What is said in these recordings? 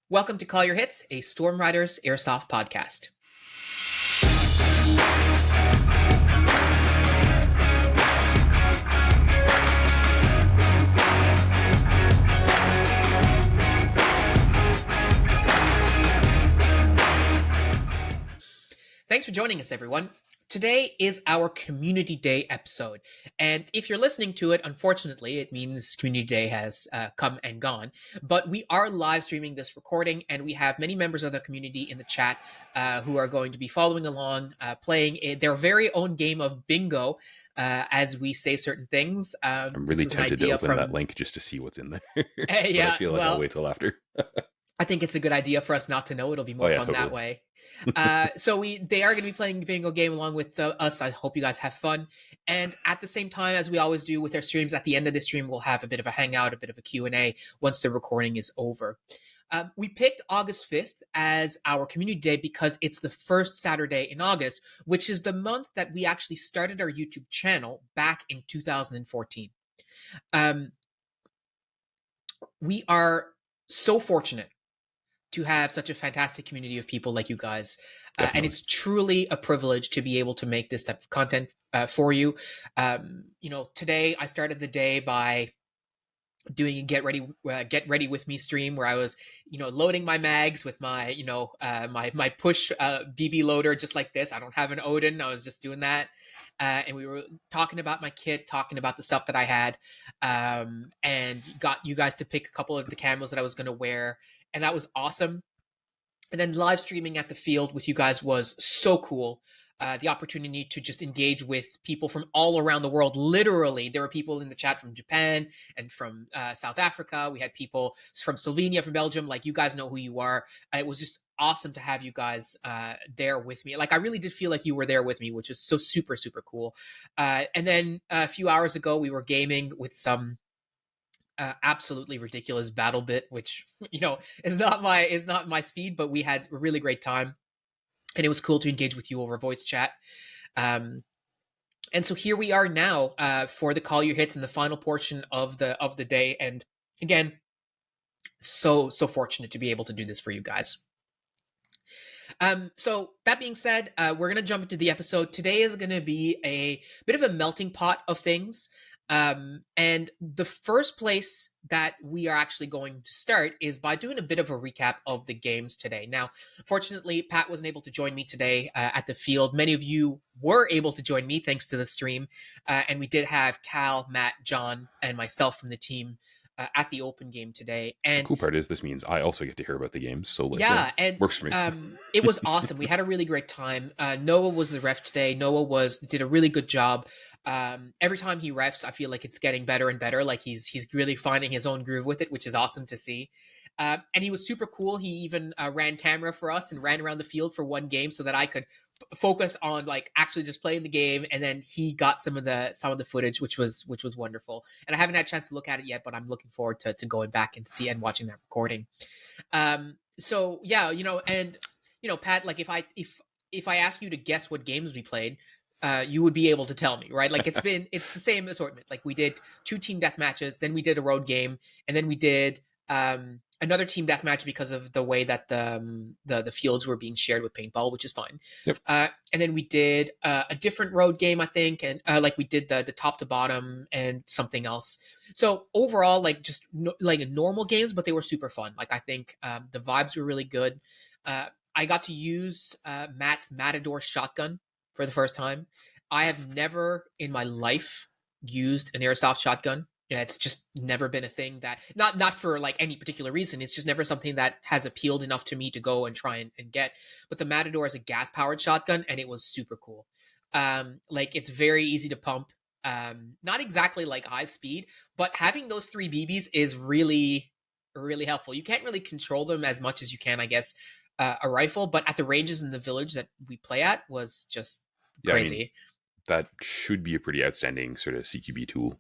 Welcome to Call Your Hits, a Storm Riders Airsoft podcast. Thanks for joining us, everyone. Today is our Community Day episode. And if you're listening to it, unfortunately, it means Community Day has come and gone. But we are live streaming this recording, and we have many members of the community in the chat who are going to be following along, playing their very own game of bingo as we say certain things. I'm really tempted to open that link just to see what's in there. Yeah, I feel like I'll wait till after. I think it's a good idea for us not to know. It'll be more fun totally. that way. So they are going to be playing a bingo game along with us. I hope you guys have fun. And at the same time, as we always do with our streams, at the end of the stream, we'll have a bit of a hangout, a bit of a Q&A once the recording is over. We picked August 5th as our community day because it's the first Saturday in August, which is the month that we actually started our YouTube channel back in 2014. We are so fortunate to have such a fantastic community of people like you guys. And it's truly a privilege to be able to make this type of content for you. Today I started the day by doing a get ready with me stream where I was, loading my mags with my, my push BB loader, just like this. I don't have an Odin. I was just doing that. And we were talking about my kit, talking about the stuff that I had, and got you guys to pick a couple of the camos that I was going to wear. And that was awesome. And then live streaming at the field with you guys was so cool. The opportunity to just engage with people from all around the world. Literally, there were people in the chat from Japan and from South Africa. We had people from Slovenia, from Belgium. Like, you guys know who you are. It was just awesome to have you guys there with me. Like, I really did feel like you were there with me, which was so super, super cool. And then a few hours ago, we were gaming with some absolutely ridiculous battle bit, which is not my speed, but we had a really great time, and it was cool to engage with you over voice chat. And so here we are now for the Call Your Hits in the final portion of the day. And again, so fortunate to be able to do this for you guys. So that being said, we're gonna jump into the episode. Today is gonna be a bit of a melting pot of things. And the first place that we are actually going to start is by doing a bit of a recap of the games today. Now, fortunately, Pat wasn't able to join me today at the field. Many of you were able to join me thanks to the stream. And we did have Cal, Matt, John, and myself from the team at the open game today. And the cool part is this means I also get to hear about the games. So and works for me. It was awesome. We had a really great time. Noah was the ref today. Noah did a really good job. Every time he refs, I feel like it's getting better and better. Like he's really finding his own groove with it, which is awesome to see. And he was super cool. He even ran camera for us and ran around the field for one game so that I could focus on like actually just playing the game. And then he got some of the footage, which was wonderful. And I haven't had a chance to look at it yet, but I'm looking forward to going back and watching that recording. So yeah, Pat, like if I ask you to guess what games we played, you would be able to tell me, right? Like it's the same assortment. Like we did 2 team death matches, then we did a road game, and then we did another team death match because of the way that the fields were being shared with paintball, which is fine. Yep. And then we did a different road game, I think, and like we did the top to bottom and something else. So overall, like just like normal games, but they were super fun. Like I think the vibes were really good. I got to use Matt's Matador shotgun for the first time. I have never in my life used an airsoft shotgun. Yeah, it's just never been a thing that not for like any particular reason. It's just never something that has appealed enough to me to go and try and get. But the Matador is a gas powered shotgun, and it was super cool. Like it's very easy to pump. Not exactly like high speed, but having those 3 BBs is really, really helpful. You can't really control them as much as you can, I guess, a rifle. But at the ranges in the village that we play at was just crazy. I mean, that should be a pretty outstanding sort of CQB tool.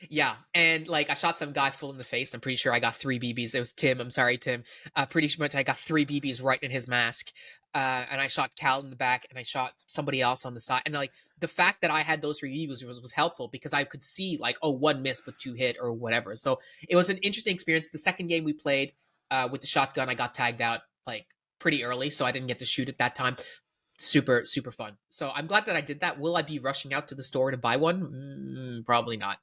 Yeah, and like I shot some guy full in the face. I'm pretty sure I got 3 BBs. It was Tim. I'm sorry, Tim. Pretty much I got 3 BBs right in his mask. And I shot Cal in the back, and I shot somebody else on the side. And like the fact that I had those 3 BBs was helpful because I could see like, oh, 1 miss but 2 hit or whatever. So it was an interesting experience. The second game we played, with the shotgun. I got tagged out like pretty early, so I didn't get to shoot at that time. Super, super fun. So I'm glad that I did that. Will I be rushing out to the store to buy one? Probably not.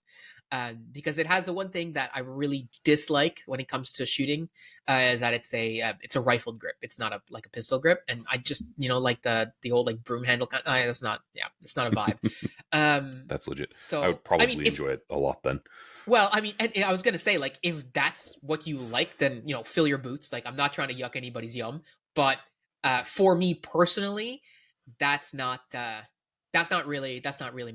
Because it has the one thing that I really dislike when it comes to shooting, is that it's a rifled grip. It's not like a pistol grip, and I just like the old like broom handle kind. That's not it's not a vibe. That's legit. So I would probably enjoy it a lot then. Well, I mean, and I was gonna say, like, if that's what you like, then fill your boots. Like, I'm not trying to yuck anybody's yum, but for me personally, that's not really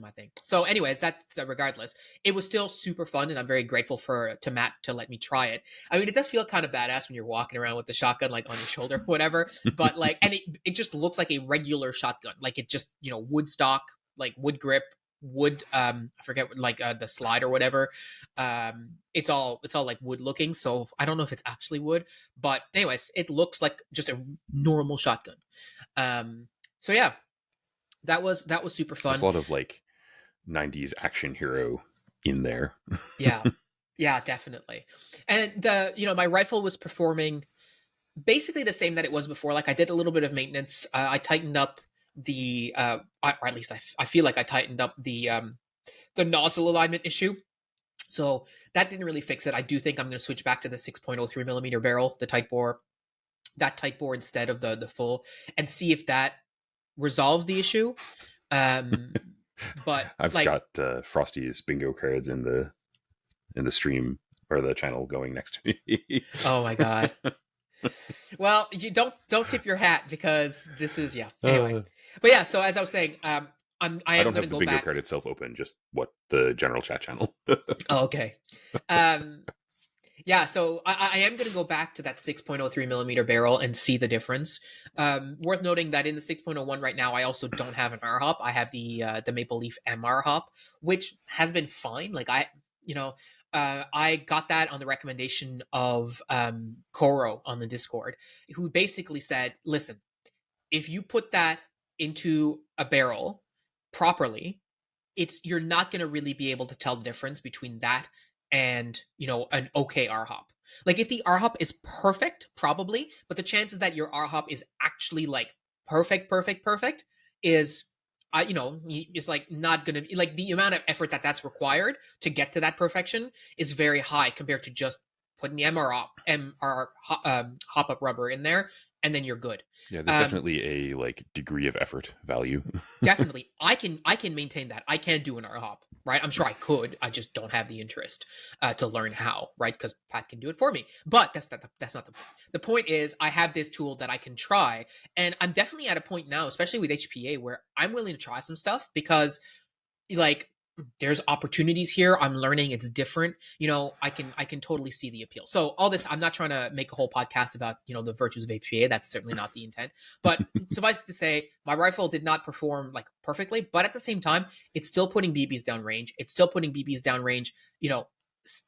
my thing. So, anyways, that's regardless, it was still super fun, and I'm very grateful to Matt to let me try it. I mean, it does feel kind of badass when you're walking around with the shotgun like on your shoulder, whatever. But like, and it just looks like a regular shotgun, like it just wood stock, like wood grip. Wood I forget what, like the slide or whatever, it's all like wood looking, so I don't know if it's actually wood, but anyways, it looks like just a normal shotgun. So yeah, that was super fun. There's a lot of like 90s action hero in there. yeah, definitely. And my rifle was performing basically the same that it was before. Like, I did a little bit of maintenance. I tightened up the or at least I feel like I tightened up the nozzle alignment issue, so that didn't really fix it. I do think I'm going to switch back to the 6.03 millimeter barrel, the tight bore instead of the full, and see if that resolves the issue. But I've got Frosty's bingo cards in the stream or the channel going next to me. Oh my god. Well, you don't tip your hat, because this is anyway. But yeah, so as I was saying, I am going to go back. I don't have the bingo card itself open, just the general chat channel. Oh, okay. Yeah, so I am going to go back to that 6.03 millimeter barrel and see the difference. Worth noting that in the 6.01 right now, I also don't have an R hop. I have the Maple Leaf MR hop, which has been fine. Like, I got that on the recommendation of Koro on the Discord, who basically said, listen, if you put that into a barrel properly, you're not going to really be able to tell the difference between that and an okay R hop. Like, if the R hop is perfect, probably, but the chances that your R hop is actually like perfect is is like not gonna be, like, the amount of effort that's required to get to that perfection is very high compared to just putting the MR hop up rubber in there, and then you're good. Yeah, there's definitely a like degree of effort value. Definitely, I can maintain that. I can do an R hop, right? I'm sure I could. I just don't have the interest to learn how, right? Because Pat can do it for me. But that's not the point. The point is, I have this tool that I can try, and I'm definitely at a point now, especially with HPA, where I'm willing to try some stuff, because like, there's opportunities here. I'm learning. It's different. I can totally see the appeal. So all this, I'm not trying to make a whole podcast about, the virtues of HPA. That's certainly not the intent. But suffice to say, my rifle did not perform like perfectly, but at the same time, it's still putting BBs down range.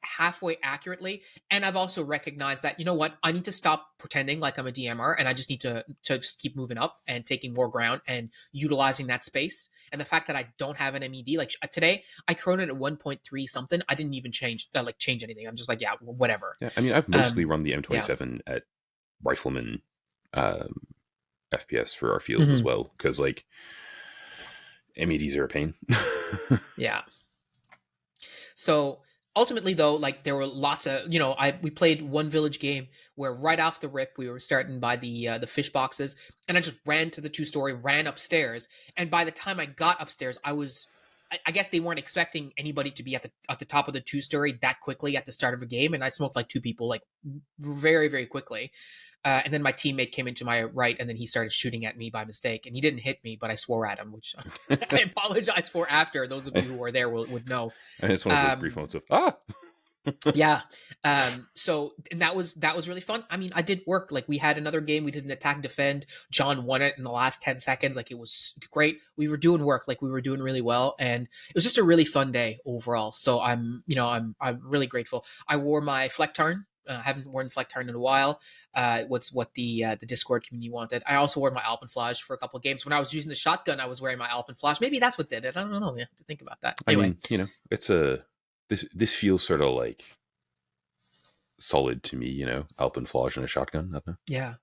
Halfway accurately. And I've also recognized that, I need to stop pretending like I'm a DMR, and I just need to just keep moving up and taking more ground and utilizing that space. And the fact that I don't have an MED, like today, I chronoed at 1.3 something. I didn't even change anything. I'm just like, whatever. Yeah, I mean, I've mostly run the M27 at rifleman FPS for our field as well, because like MEDs are a pain. Yeah. So ultimately, though, like, there were lots of, we played one village game where right off the rip, we were starting by the fish boxes, and I just ran to the 2-story, ran upstairs. And by the time I got upstairs, I guess they weren't expecting anybody to be at the top of the 2-story that quickly at the start of a game. And I smoked like 2 people, like, very, very quickly. And then my teammate came into my right, and then he started shooting at me by mistake. And he didn't hit me, but I swore at him, which I apologize for after. Those of you who were there would know. And it's one of those brief moments of, Yeah. So, and that was really fun. I mean, I did work. Like, we had another game. We did an attack defend. John won it in the last 10 seconds. Like, it was great. We were doing work. Like, we were doing really well. And it was just a really fun day overall. So I'm really grateful. I wore my Flecktarn. I haven't worn Flecktarn in a while. What's what the Discord community wanted. I also wore my Alpenflash for a couple of games. When I was using the shotgun, I was wearing my Alpenflash. Maybe that's what did it. I don't know. You have to think about that. Anyway, I mean, it's this feels sort of like solid to me, alpenflage and a shotgun. I don't know. Yeah.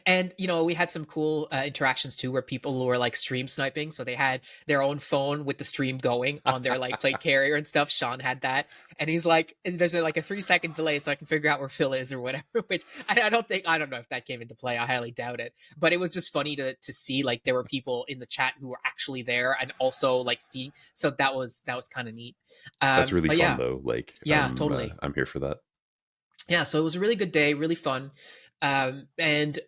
And, we had some cool interactions too where people were like stream sniping. So they had their own phone with the stream going on their like plate carrier and stuff. Sean had that. And he's like, there's like a 3-second delay so I can figure out where Phil is or whatever, which I don't know if that came into play. I highly doubt it. But it was just funny to see like there were people in the chat who were actually there and also like seeing. So that was kind of neat. That's really fun yeah. though. Like, Yeah, totally. I'm here for that. Yeah, so it was a really good day, really fun. And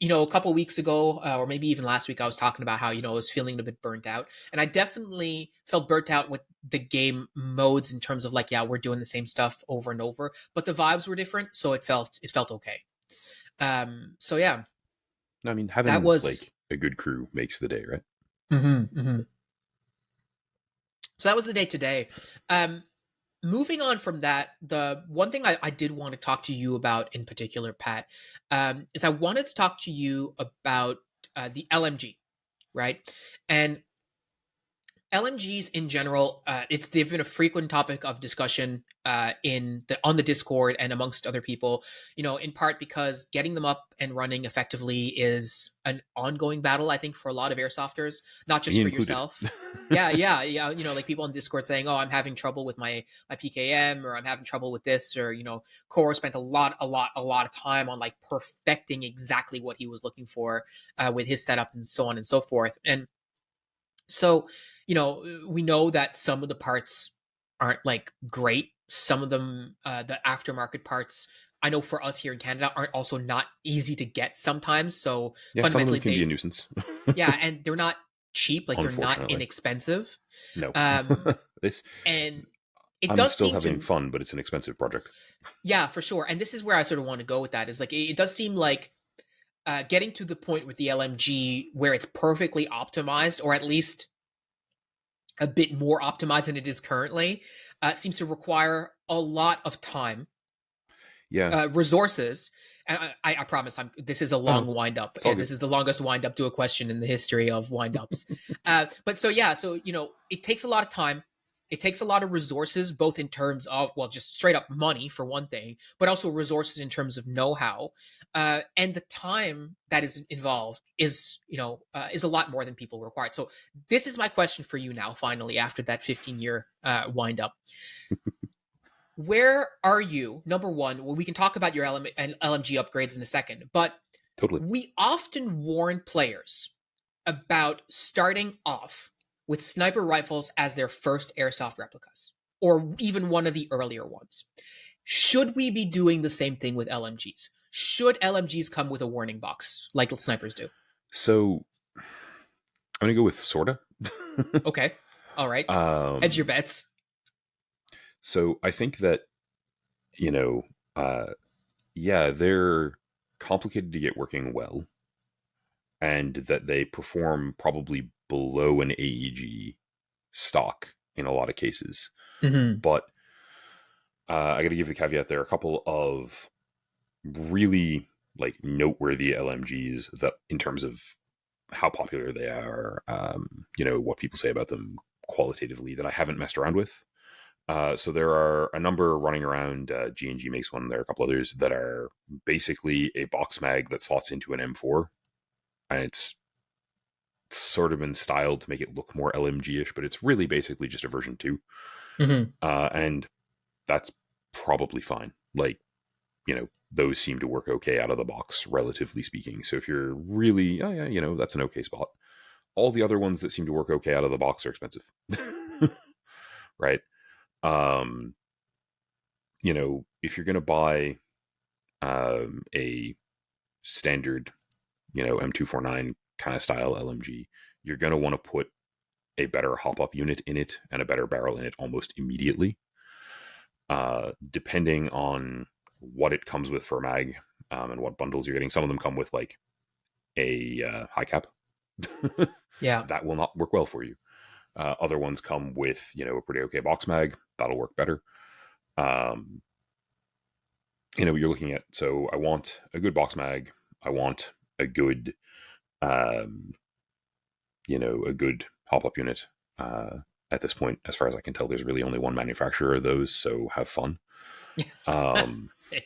a couple weeks ago, or maybe even last week, I was talking about how I was feeling a bit burnt out, and I definitely felt burnt out with the game modes in terms of like, yeah, we're doing the same stuff over and over, but the vibes were different, so it felt okay. So yeah, I mean, having that was like a good crew makes the day, right? Mm-hmm, mm-hmm. So that was the day today. Moving on from that, the one thing I did want to talk to you about in particular, Pat, is I wanted to talk to you about the LMG, right? And LMGs in general, they've been a frequent topic of discussion on the Discord and amongst other people. In part because getting them up and running effectively is an ongoing battle, I think, for a lot of airsofters, not just for yourself. yeah. Like people on Discord saying, "Oh, I'm having trouble with my PKM," or "I'm having trouble with this," or Core spent a lot of time on like perfecting exactly what he was looking for with his setup and so on and so forth, and so. We know that some of the parts aren't like great. Some of them, the aftermarket parts, I know for us here in Canada, aren't also not easy to get sometimes. So yeah, fundamentally, some of them can be a nuisance. Yeah, and they're not cheap. Like they're not inexpensive. No. And it I'm does still seem having fun, but it's an expensive project. Yeah, for sure. And this is where I sort of want to go with that. Is like it does seem like getting to the point with the LMG where it's perfectly optimized, or at least a bit more optimized than it is currently, seems to require a lot of time, resources. And I promise, this is a long wind up, and this is the longest wind up to a question in the history of wind ups. But so it takes a lot of time. It takes a lot of resources, both in terms of, well, just straight up money for one thing, but also resources in terms of know-how. And the time that is involved is a lot more than people required. So this is my question for you now, finally, after that 15-year wind up. Where are you? Number one, well, we can talk about your LMG upgrades in a second, but totally. We often warn players about starting off with sniper rifles as their first airsoft replicas, or even one of the earlier ones. Should we be doing the same thing with LMGs? Should LMGs come with a warning box like snipers do? So I'm going to go with sorta. Okay. All right. Hedge your bets. So I think that, they're complicated to get working well, and that they perform probably below an AEG stock in a lot of cases. Mm-hmm. But I got to give the caveat, there are a couple of really like noteworthy LMGs that, in terms of how popular they are, what people say about them qualitatively, that I haven't messed around with. So there are a number running around. G&G makes one. There are a couple others that are basically a box mag that slots into an M4, and it's sort of been styled to make it look more LMG-ish, but it's really basically just a version 2. Mm-hmm. And that's probably fine. Like, those seem to work okay out of the box, relatively speaking. So if you're really, that's an okay spot. All the other ones that seem to work okay out of the box are expensive. Right? If you're going to buy a standard, M249 kind of style LMG, you're going to want to put a better hop-up unit in it and a better barrel in it almost immediately. Depending on what it comes with for a mag and what bundles you're getting. Some of them come with like a high cap. Yeah. That will not work well for you. Other ones come with, a pretty okay box mag. That'll work better. You're looking at, so I want a good box mag. I want a good, a good hop-up unit. At this point, as far as I can tell, there's really only one manufacturer of those, so have fun.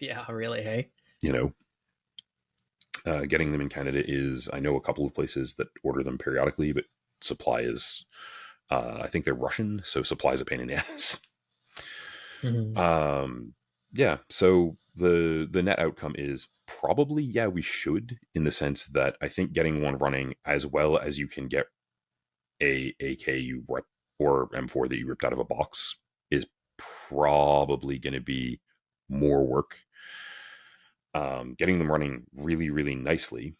Yeah, really, hey? You know, getting them in Canada is, I know a couple of places that order them periodically, but supply is, I think they're Russian, so supply is a pain in the ass. Mhm. Yeah, so the net outcome is probably, yeah, we should, in the sense that I think getting one running as well as you can get a AK you rip or M4 that you ripped out of a box is probably going to be more work. Getting them running really, really nicely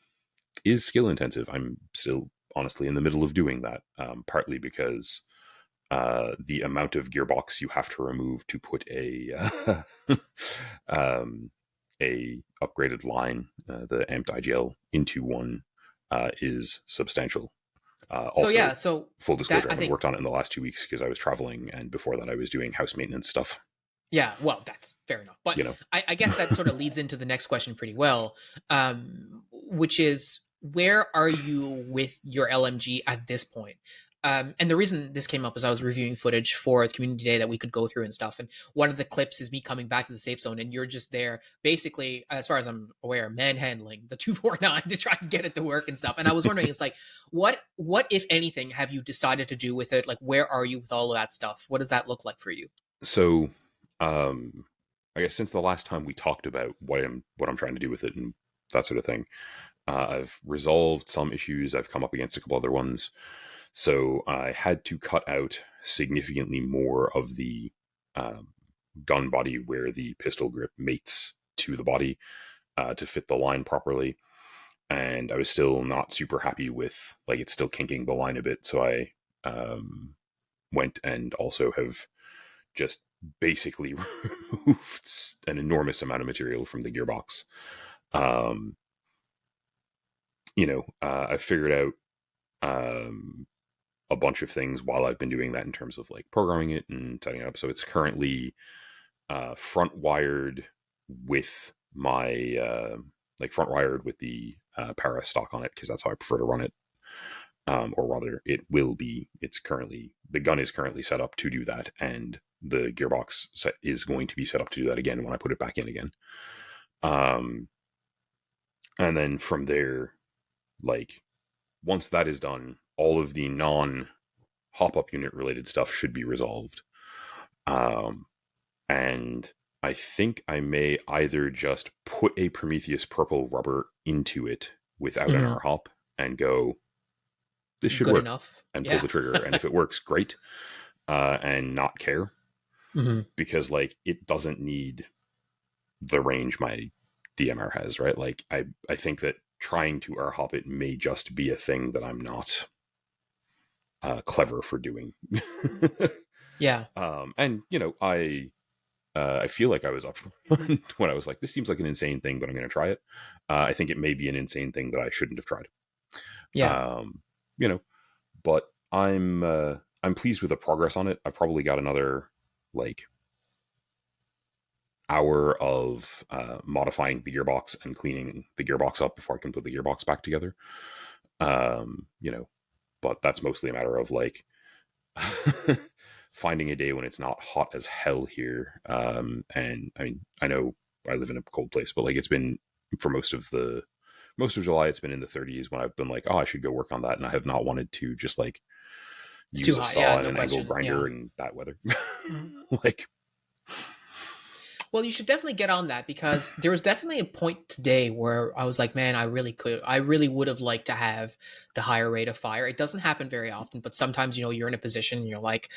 is skill intensive. I'm still honestly in the middle of doing that, partly because the amount of gearbox you have to remove to put a upgraded line, the amped IGL, into one is substantial. So yeah, Also, so full that disclosure, I I haven't think worked on it in the last 2 weeks because I was traveling, and before that, I was doing house maintenance stuff. yeah, well, that's fair enough. But You know, I guess that sort of leads into the next question pretty well, which is where are you with your LMG at this point? And the reason this came up is I was reviewing footage for the community day that we could go through and stuff. And one of the clips is me coming back to the safe zone, and you're just there, basically, as far as I'm aware, manhandling the 249 to try and get it to work and stuff. And I was wondering, it's like, what if anything have you decided to do with it? Like, where are you with all of that stuff? What does that look like for you? so I guess since the last time we talked about what I'm trying to do with it and that sort of thing, I've resolved some issues. I've come up against a couple other ones. So I had to cut out significantly more of the um, gun body where the pistol grip mates to the body to fit the line properly. And I was still not super happy with, like, it's still kinking the line a bit. So I went and also have just basically removed an enormous amount of material from the gearbox. Um, I figured out a bunch of things while I've been doing that in terms of like programming it and setting it up. So it's currently front wired with my front wired with the para stock on it because that's how I prefer to run it. Or rather, it will be. The gun is currently set up to do that, and the gearbox is going to be set up to do that again when I put it back in again. And then from there, like, once that is done, all of the non hop up unit related stuff should be resolved. And I think I may either just put a Prometheus purple rubber into it without an Mhm. R hop and go, this should Good work, enough. and pull Yeah. the trigger. And if it works, great. And not care, Mhm. because like it doesn't need the range my DMR has, right? Like I think that trying to R hop it may just be a thing that I'm not clever for doing. Yeah. And I feel like I was up when I was like, this seems like an insane thing, but I'm going to try it. I think it may be an insane thing that I shouldn't have tried. Yeah. Um, you know, but I'm pleased with the progress on it. I've probably got another like hour of modifying the gearbox and cleaning the gearbox up before I can put the gearbox back together. Um, you know, but that's mostly a matter of like finding a day when it's not hot as hell here. And I mean, I know I live in a cold place, but like it's been for most of July, it's been in the 30s when I've been like, oh, I should go work on that, and I have not wanted to just like It's use too a hot. Yeah, saw and no an angle question. Yeah. grinder in that weather. Mhm. Like, Well, you should definitely get on that because there was definitely a point today where I was like, man, I really would have liked to have the higher rate of fire. It doesn't happen very often, but sometimes, you're in a position and you're like,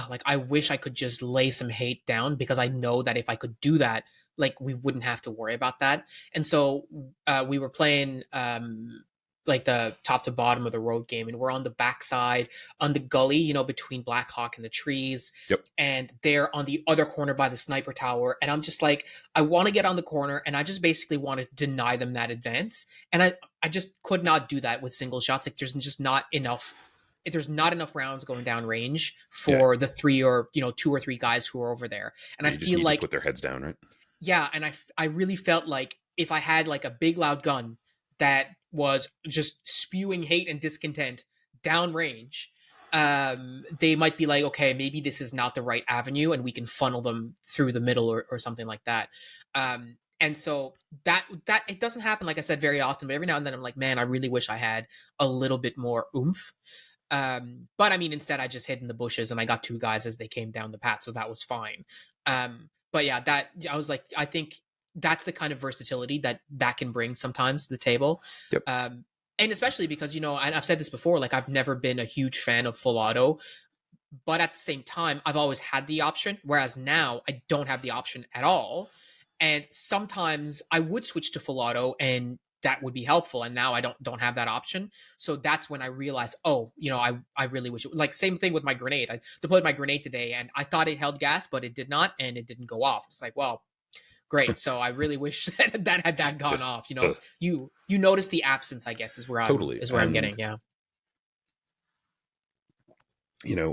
like, I wish I could just lay some hate down because I know that if I could do that, like, we wouldn't have to worry about that. And so we were playing like the top to bottom of the road game, and we're on the backside on the gully, between Black Hawk and the trees. yep. And they're on the other corner by the sniper tower. And I'm just like, I want to get on the corner, and I just basically want to deny them that advance. And I just could not do that with single shots. Like, there's not enough rounds going down range Yeah. for the three or two or three guys who are over there. And I You just feel need to like, put their heads down, right? yeah, and I really felt like if I had like a big loud gun that was just spewing hate and discontent downrange, they might be like, okay, maybe this is not the right avenue, and we can funnel them through the middle or something like that. And so that it doesn't happen, like I said, very often, but every now and then I'm like, man, I really wish I had a little bit more oomph. But I mean, instead I just hid in the bushes and I got two guys as they came down the path, so that was fine. But yeah, that I was like, I think that's the kind of versatility that can bring sometimes to the table. Yep. And especially because, and I've said this before, like I've never been a huge fan of full auto, but at the same time, I've always had the option, whereas now I don't have the option at all. And sometimes I would switch to full auto and that would be helpful. And now I don't have that option. So that's when I realized, I really wish it, like same thing with my grenade. I deployed my grenade today and I thought it held gas, but it did not, and it didn't go off. It's like, well, great. So I really wish that had gone off. You notice the absence, I guess, is where I'm getting. Yeah.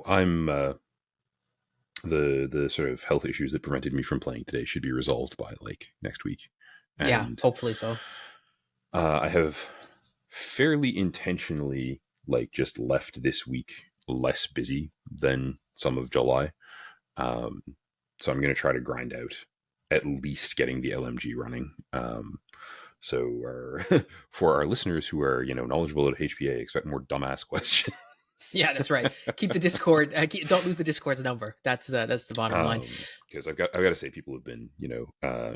I'm the sort of health issues that prevented me from playing today should be resolved by like next week. And, yeah, hopefully so. I have fairly intentionally like just left this week less busy than some of July. So I'm going to try to grind out at least getting the LMG running. So for our listeners who are, knowledgeable at HPA, expect more dumbass questions. Yeah, that's right. Keep the Discord. Don't lose the Discord's number. That's the bottom line. Because I've got to say, people have been,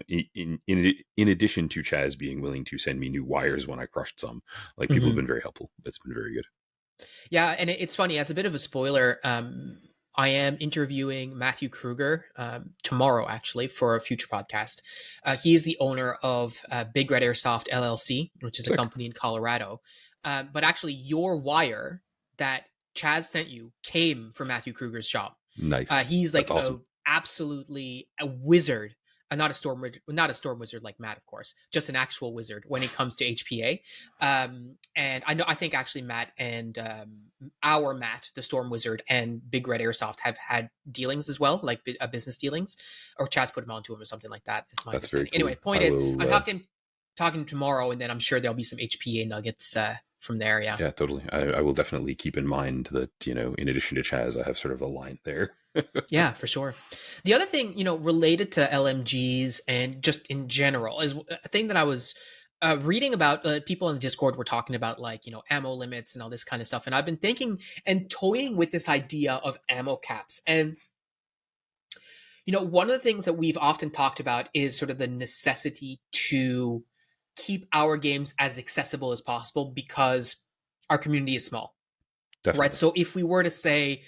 in addition to Chaz being willing to send me new wires when I crushed some, like people have been very helpful. It's been very good. Yeah, and it's funny. As a bit of a spoiler, I am interviewing Matthew Kruger tomorrow, actually, for a future podcast. He is the owner of Big Red Airsoft LLC, which is a company in Colorado. But actually, your wire that Chaz sent you came from Matthew Kruger's shop. Nice. He's like awesome. Absolutely a wizard. Not a storm wizard like Matt, of course, just an actual wizard when it comes to HPA. And I think actually Matt and our Matt, the storm wizard, and Big Red Airsoft have had dealings as well, like business dealings, or Chaz put him onto him or something like that. Is my That's very cool. Anyway, point is, I'm talking tomorrow, and then I'm sure there'll be some HPA nuggets from there. Yeah, totally. I will definitely keep in mind that, in addition to Chaz, I have sort of a line there. Yeah, for sure. The other thing, related to LMGs and just in general, is a thing that I was reading about. People in the Discord were talking about, like, ammo limits and all this kind of stuff. And I've been thinking and toying with this idea of ammo caps. And, one of the things that we've often talked about is sort of the necessity to keep our games as accessible as possible because our community is small. Definitely. Right? So if we were to say,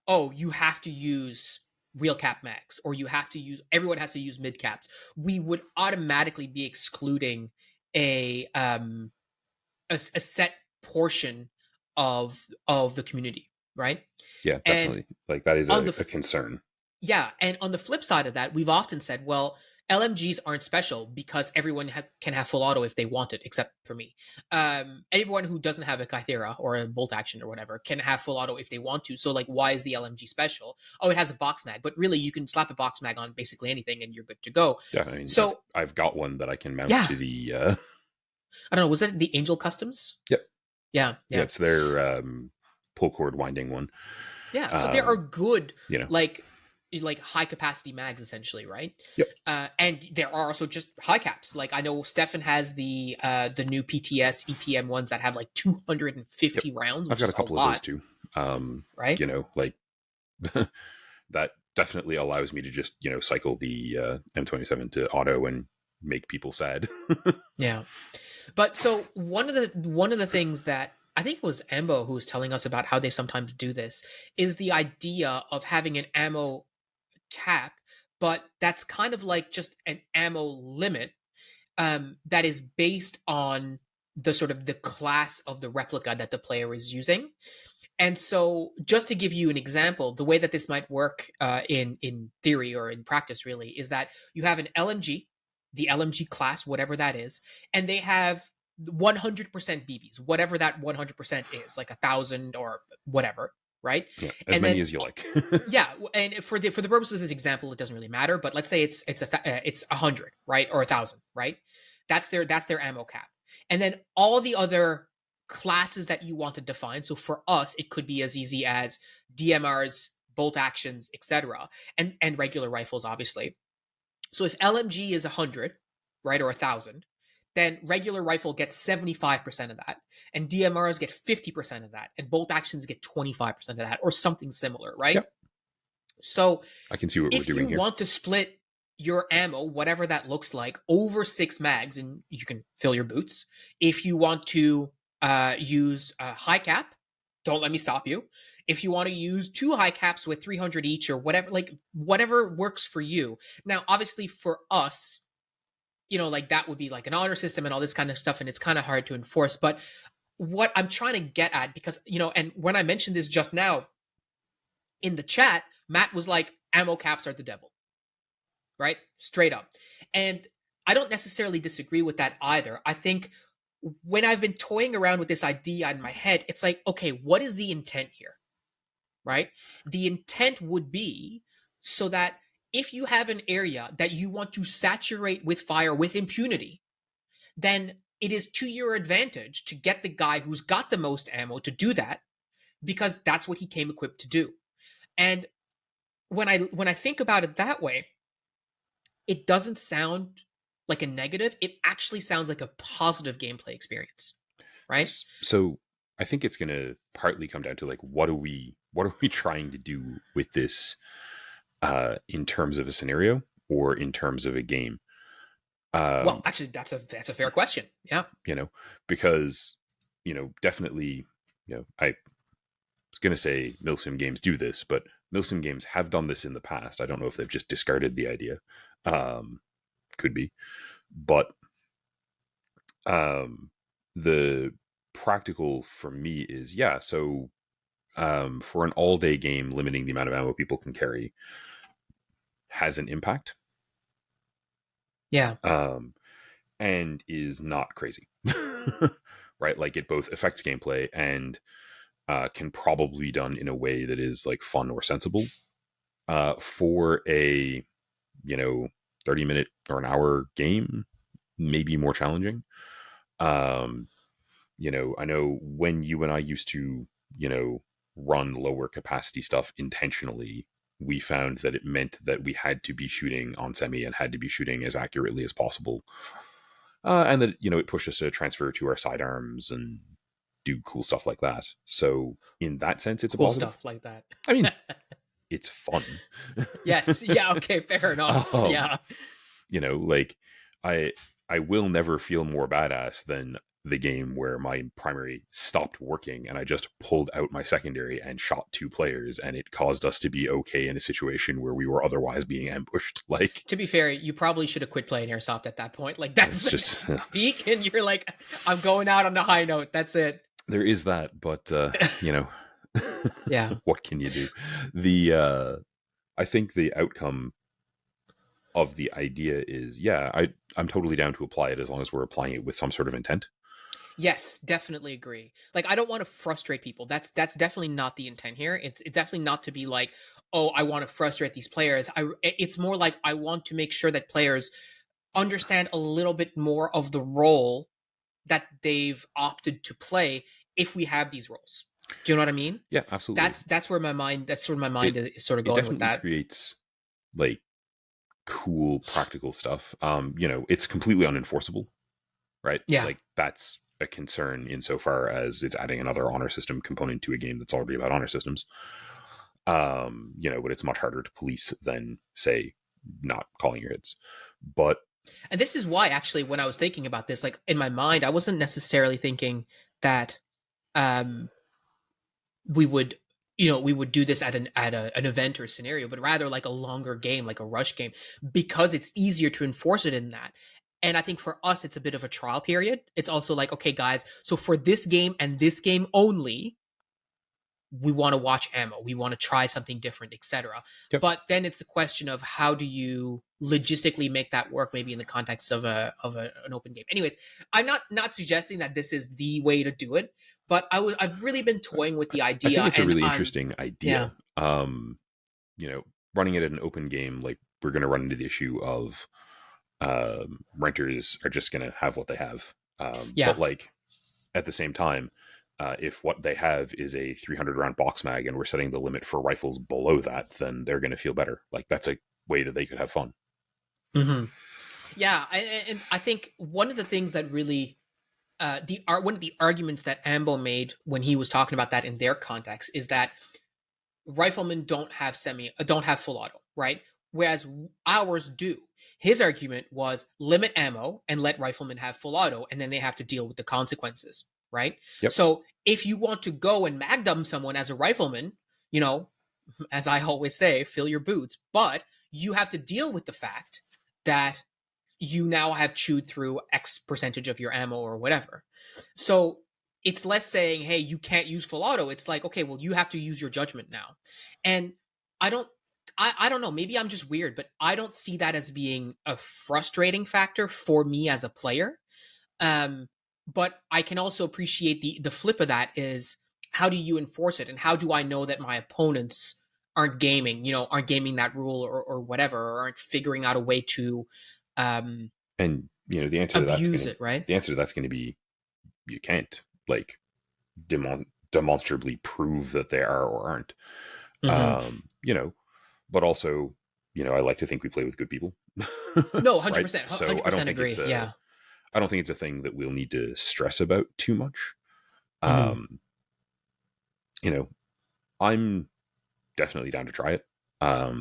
oh, you have to use real cap mags, or everyone has to use mid caps, we would automatically be excluding a set portion of the community, right? Yeah, definitely. Like that is a concern. Yeah, and on the flip side of that, we've often said, well, LMGs aren't special because everyone can have full auto if they want it, except for me. Everyone who doesn't have a Kythera or a bolt action or whatever can have full auto if they want to. So, like, why is the LMG special? Oh, it has a box mag, but really, you can slap a box mag on basically anything and you're good to go. Yeah, I mean, so I've got one that I can mount to the. I don't know. Was it the Angel Customs? Yep. Yeah. It's their pull cord winding one. Yeah. So there are good, like high capacity mags, essentially, right? Yep. And there are also just high caps. Like I know Stefan has the new PTS EPM ones that have like 250 rounds. I've got a couple of those too. Right. Like that definitely allows me to just cycle the M27 to auto and make people sad. Yeah. But so one of the things that I think it was Ambo who was telling us about how they sometimes do this is the idea of having an ammo cap, but that's kind of like just an ammo limit that is based on the sort of the class of the replica that the player is using. And so just to give you an example, the way that this might work in theory or in practice really is that you have an LMG, the LMG class, whatever that is, and they have 100% BBs, whatever that 100% is, like 1,000 or whatever, right? Yeah, as many as you like. Yeah, and for the purposes of this example, it doesn't really matter. But let's say it's 100, right, or 1,000, right? That's their ammo cap, and then all the other classes that you want to define. So for us, it could be as easy as DMRs, bolt actions, etc., and regular rifles, obviously. So if LMG is 100, right, or 1,000, then regular rifle gets 75% of that, and DMRs get 50% of that, and bolt actions get 25% of that, or something similar, right? Yep. So I can see what we're if doing you here. want to split your ammo, whatever that looks like, over 6 mags, and you can fill your boots. If you want to use a high cap, don't let me stop you. If you want to use 2 high caps with 300 each or whatever, like whatever works for you. Now, obviously for us, like that would be like an honor system and all this kind of stuff, and it's kind of hard to enforce. But what I'm trying to get at, because, and when I mentioned this just now in the chat, Matt was like, ammo caps are the devil. Right? Straight up. And I don't necessarily disagree with that either. I think when I've been toying around with this idea in my head, it's like, okay, what is the intent here? Right? The intent would be so that if you have an area that you want to saturate with fire with impunity, then it is to your advantage to get the guy who's got the most ammo to do that, because that's what he came equipped to do. And when I think about it that way, it doesn't sound like a negative. It actually sounds like a positive gameplay experience, right? So I think it's going to partly come down to like, what are we trying to do with this in terms of a scenario or in terms of a game? Well, actually, that's a fair question. Yeah. Because, definitely, I was going to say Milsim games do this, but Milsim games have done this in the past. I don't know if they've just discarded the idea. Could be. But the practical for me is, so for an all-day game, limiting the amount of ammo people can carry has an impact. Yeah. And is not crazy. Right? Like, it both affects gameplay and can probably be done in a way that is like fun or sensible. For a 30-minute or an hour game, maybe more challenging. I know when you and I used to run lower capacity stuff intentionally, we found that it meant that we had to be shooting on semi and had to be shooting as accurately as possible, and that it pushed us to transfer to our sidearms and do cool stuff like that. So in that sense, it's cool a positive stuff like that. I mean, it's fun. Yes. Yeah. Okay. Fair enough. Yeah. Like, I will never feel more badass than the game where my primary stopped working and I just pulled out my secondary and shot 2 players, and it caused us to be okay in a situation where we were otherwise being ambushed. Like, to be fair, you probably should have quit playing Airsoft at that point. Like, that's just peak, and you're like, I'm going out on a high note. That's it. There is that, but yeah. What can you do? I think the outcome of the idea is, I'm totally down to apply it as long as we're applying it with some sort of intent. Yes, definitely agree. Like, I don't want to frustrate people. That's definitely not the intent here. It's definitely not to be like, oh, I want to frustrate these players. It's more like I want to make sure that players understand a little bit more of the role that they've opted to play if we have these roles. Do you know what I mean? Yeah, absolutely. That's where my mind is sort of going with that. It creates like cool practical stuff. It's completely unenforceable, right? Yeah. Like, that's a concern insofar as it's adding another honor system component to a game that's already about honor systems. But it's much harder to police than, say, not calling your hits. But and this is why, actually, when I was thinking about this, like, in my mind, I wasn't necessarily thinking that we would do this at an event or scenario, but rather like a longer game, like a rush game, because it's easier to enforce it in that. And I think for us, it's a bit of a trial period. It's also like, okay, guys, so for this game and this game only, we want to watch ammo. We want to try something different, etc. Yep. But then it's the question of how do you logistically make that work, maybe in the context of an open game. Anyways, I'm not suggesting that this is the way to do it, but I've really been toying with the idea. I think it's a really interesting idea. Yeah. Running it at an open game, like, we're going to run into the issue of renters are just going to have what they have. Yeah. But like, at the same time, if what they have is a 300 round box mag and we're setting the limit for rifles below that, then they're going to feel better. Like that's a way that they could have fun. Mm-hmm. Yeah, and I think one of the things that really one of the arguments that Ambo made when he was talking about that in their context is that riflemen don't have full auto, right? Whereas ours do. His argument was limit ammo and let riflemen have full auto, and then they have to deal with the consequences, right? Yep. So if you want to go and magnum someone as a rifleman, you know, as I always say, fill your boots, but you have to deal with the fact that you now have chewed through X percentage of your ammo or whatever. So it's less saying, hey, you can't use full auto. It's like, okay, well, you have to use your judgment now. And I don't know, maybe I'm just weird, but I don't see that as being a frustrating factor for me as a player. But I can also appreciate the flip of that is, how do you enforce it? And how do I know that my opponents aren't gaming that rule or whatever, or aren't figuring out a way to and the answer to abuse it, right? The answer to that's going to be, you can't like demonstrably prove that they are or aren't. Mm-hmm. But also, I like to think we play with good people. No, 100%. Right? So 100% I don't think agree. I don't think it's a thing that we'll need to stress about too much. Mm-hmm. I'm definitely down to try it. I'll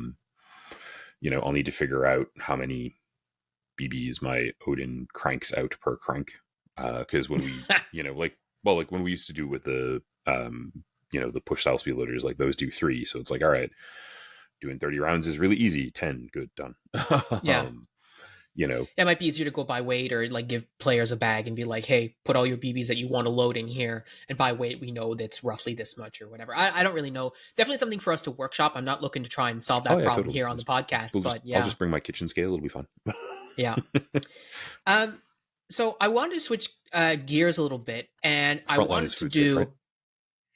need to figure out how many BBs my Odin cranks out per crank. Because when we, like when we used to do with the, the push style speed loaders, like those do 3. So it's like, all right, doing 30 rounds is really easy. 10, good, done. Yeah. It might be easier to go by weight, or like give players a bag and be like, hey, put all your BBs that you want to load in here, and by weight we know that's roughly this much or whatever. I don't really know. Definitely something for us to workshop. I'm not looking to try and solve that problem totally. Here on the podcast, I'll just bring my kitchen scale. It'll be fun. Yeah. So I wanted to switch gears a little bit, and I wanted to do safe, right?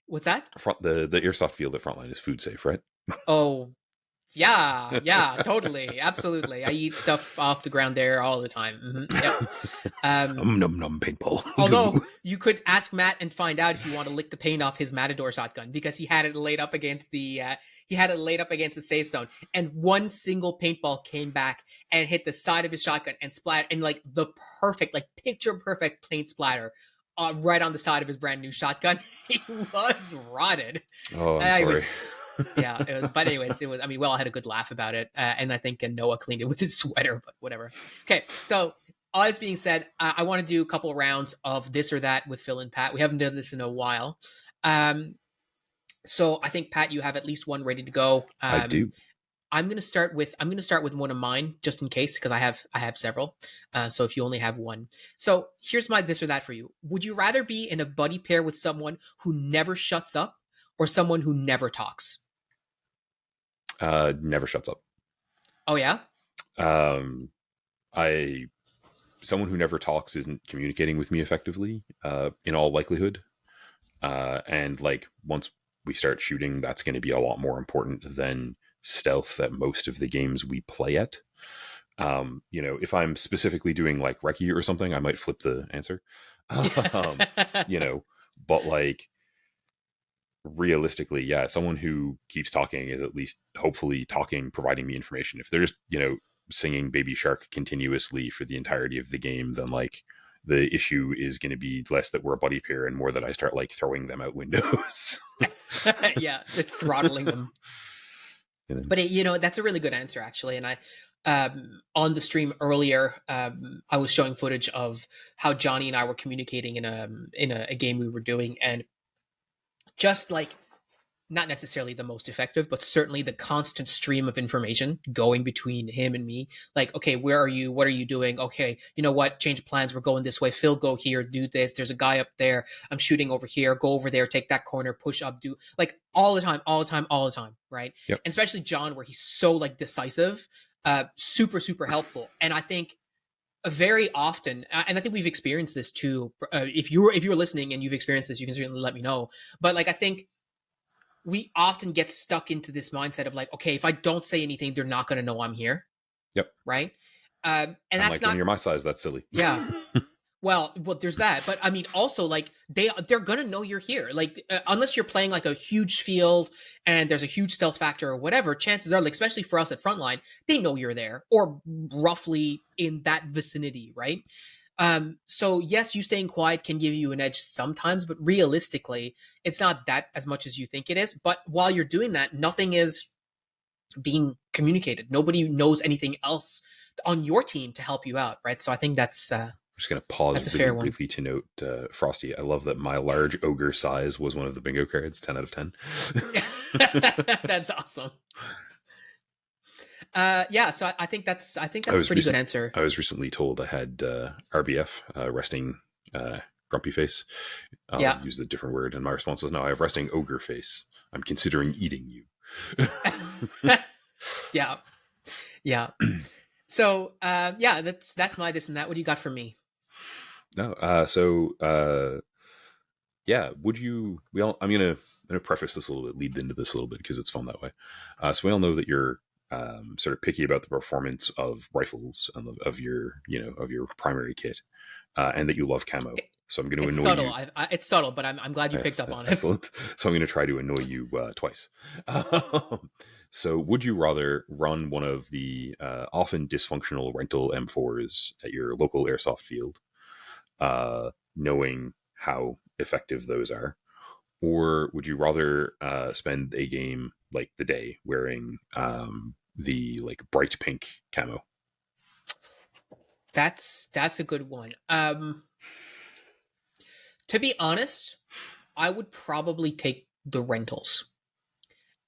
What's that? The airsoft field at Frontline is food safe, right? Oh, yeah, totally, absolutely. I eat stuff off the ground there all the time. Mm-hmm. Yep. Num paintball. Although you could ask Matt and find out if you want to lick the paint off his Matador shotgun, because he had it laid up against the safe zone, and one single paintball came back and hit the side of his shotgun and splattered, and like the perfect, like picture perfect paint splatter right on the side of his brand new shotgun. He was rotted. Oh, I'm sorry. Yeah, but anyways, it was. I mean, well, I had a good laugh about it, and I think Noah cleaned it with his sweater, but whatever. Okay, so all this being said, I want to do a couple of rounds of this or that with Phil and Pat. We haven't done this in a while, so I think, Pat, you have at least one ready to go. I do. I'm going to start with one of mine, just in case, because I have several. So if you only have one, so here's my this or that for you. Would you rather be in a buddy pair with someone who never shuts up, or someone who never talks? Never shuts up. Oh yeah. Someone who never talks isn't communicating with me effectively, in all likelihood. And like once we start shooting, that's going to be a lot more important than stealth at most of the games we play at. If I'm specifically doing like Recce or something, I might flip the answer. But like realistically, yeah, someone who keeps talking is at least hopefully talking, providing me information. If they're just, singing Baby Shark continuously for the entirety of the game, then like the issue is going to be less that we're a buddy pair and more that I start like throwing them out windows. Yeah, throttling them. But that's a really good answer, actually. And I on the stream earlier, I was showing footage of how Johnny and I were communicating in a game we were doing, and just like not necessarily the most effective, but certainly the constant stream of information going between him and me. Like, okay, where are you? What are you doing? Okay, you know what? Change of plans. We're going this way. Phil, go here. Do this. There's a guy up there. I'm shooting over here. Go over there. Take that corner. Push up. Do like all the time. Right. Yep. And especially John, where he's so like decisive, super, super helpful. And I think very often, and I think we've experienced this too. If you're listening and you've experienced this, you can certainly let me know. But like, I think we often get stuck into this mindset of like, okay, if I don't say anything, they're not going to know I'm here. Yep. Right. And that's like, not, when you're my size, that's silly. Yeah. Well, there's that, but I mean, also like they're gonna know you're here. Like unless you're playing like a huge field and there's a huge stealth factor or whatever, chances are, like especially for us at frontline, they know you're there or roughly in that vicinity, right? So yes, you staying quiet can give you an edge sometimes, but realistically, it's not that as much as you think it is. But while you're doing that, nothing is being communicated. Nobody knows anything else on your team to help you out, right? So I think that's I'm just going to pause that's a really fair one. briefly to note, Frosty, I love that my large ogre size was one of the bingo cards, 10 out of 10. That's awesome. Yeah, so I think that's a pretty good answer. I was recently told I had RBF, resting grumpy face. I'll use the different word, and my response was, no, I have resting ogre face. I'm considering eating you. Yeah. So yeah, that's my this and that. What do you got for me? No, yeah. Would you? I'm gonna preface this a little bit, lead into this a little bit because it's fun that way. So we all know that you're sort of picky about the performance of rifles and of your primary kit, and that you love camo. So I'm going to annoy you. It's subtle, but I'm glad you picked up on it. Excellent. So I'm going to try to annoy you twice. So would you rather run one of the often dysfunctional rental M4s at your local airsoft field, knowing how effective those are, or would you rather spend a game like the day wearing the like bright pink camo? That's a good one. To be honest, I would probably take the rentals.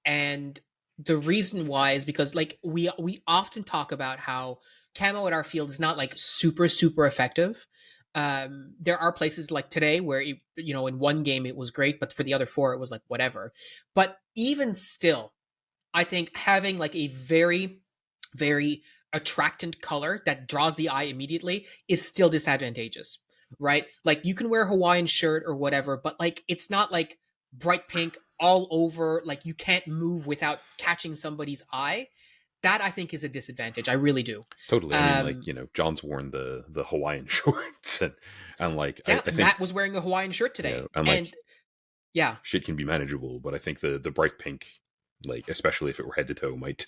And the reason why is because like we often talk about how camo at our field is not like super effective. There are places like today where in one game it was great, but for the other four it was like whatever. But even still, I think having like a very attractant color that draws the eye immediately is still disadvantageous, right? Like you can wear a Hawaiian shirt or whatever, but like it's not like bright pink all over, like you can't move without catching somebody's eye. That I think is a disadvantage. I really do. Totally. I mean, like, John's worn the Hawaiian shorts and like, yeah, I think Matt was wearing a Hawaiian shirt today. And yeah, shit can be manageable, but I think the bright pink, like, especially if it were head to toe, might.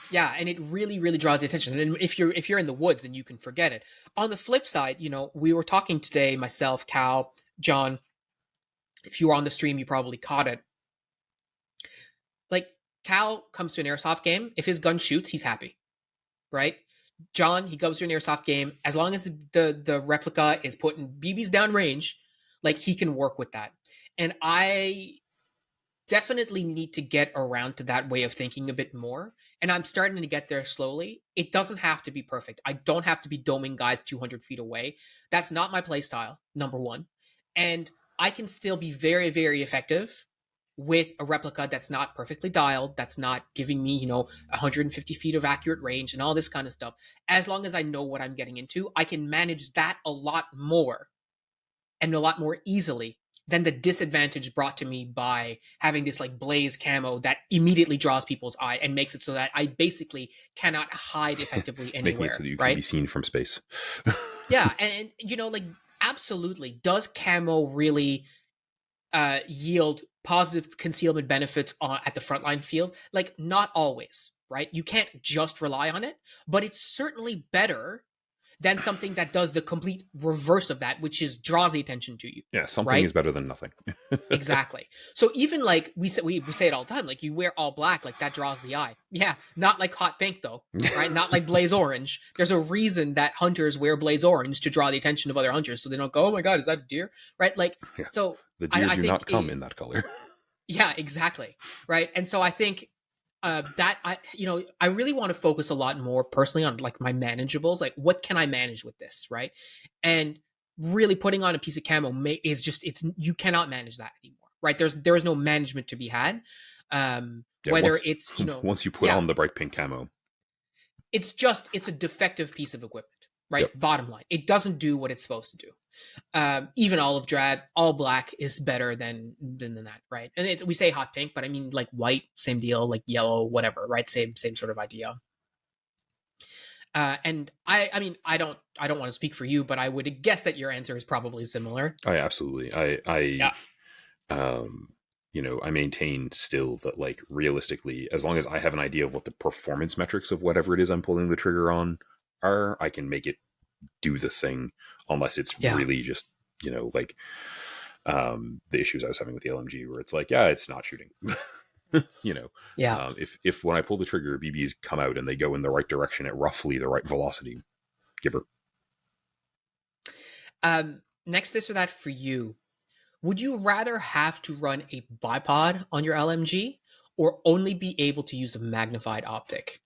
Yeah, and it really draws the attention. And if you're in the woods, then you can forget it. On the flip side, we were talking today, myself, Cal, John. If you were on the stream, you probably caught it. Like Cal comes to an airsoft game. If his gun shoots, he's happy, right? John, he goes to an airsoft game. As long as the replica is putting BBs down range, like he can work with that. And I definitely need to get around to that way of thinking a bit more. And I'm starting to get there slowly. It doesn't have to be perfect. I don't have to be doming guys 200 feet away. That's not my play style, number one. And I can still be very, very effective with a replica that's not perfectly dialed, that's not giving me, 150 feet of accurate range and all this kind of stuff. As long as I know what I'm getting into, I can manage that a lot more and a lot more easily than the disadvantage brought to me by having this like blaze camo that immediately draws people's eye and makes it so that I basically cannot hide effectively anywhere. Making it so that you can be seen from space. Yeah, and like absolutely, does camo really yield positive concealment benefits at the frontline field? Like not always, right? You can't just rely on it, but it's certainly better than something that does the complete reverse of that, which is draws the attention to you. Yeah, something is better than nothing. Exactly. So even like we say it all the time, like you wear all black, like that draws the eye. Yeah, not like hot pink though, right? Not like blaze orange. There's a reason that hunters wear blaze orange to draw the attention of other hunters, so they don't go, "Oh my god, is that a deer?" Right? Like, yeah. So the deer do not come in that color. Yeah, exactly. Right, and so I think that I really want to focus a lot more personally on like my manageables, like what can I manage with this, right? And really putting on a piece of camo is just you cannot manage that anymore, right? There is no management to be had. Whether it's once you put on the bright pink camo, it's a defective piece of equipment, right? Yep. Bottom line, it doesn't do what it's supposed to do. Even olive drab, all black is better than that, right? And we say hot pink, but I mean like white, same deal, like yellow, whatever, right? Same sort of idea. And I mean, I don't want to speak for you, but I would guess that your answer is probably similar. I absolutely, Yeah. um, I maintain still that like realistically, as long as I have an idea of what the performance metrics of whatever it is I'm pulling the trigger on are, I can make it do the thing, unless it's Yeah. really just like the issues I was having with the LMG, where it's like, yeah, it's not shooting. Yeah. If when I pull the trigger, BBs come out and they go in the right direction at roughly the right velocity, give her. Next, this or that for you. Would you rather have to run a bipod on your LMG or only be able to use a magnified optic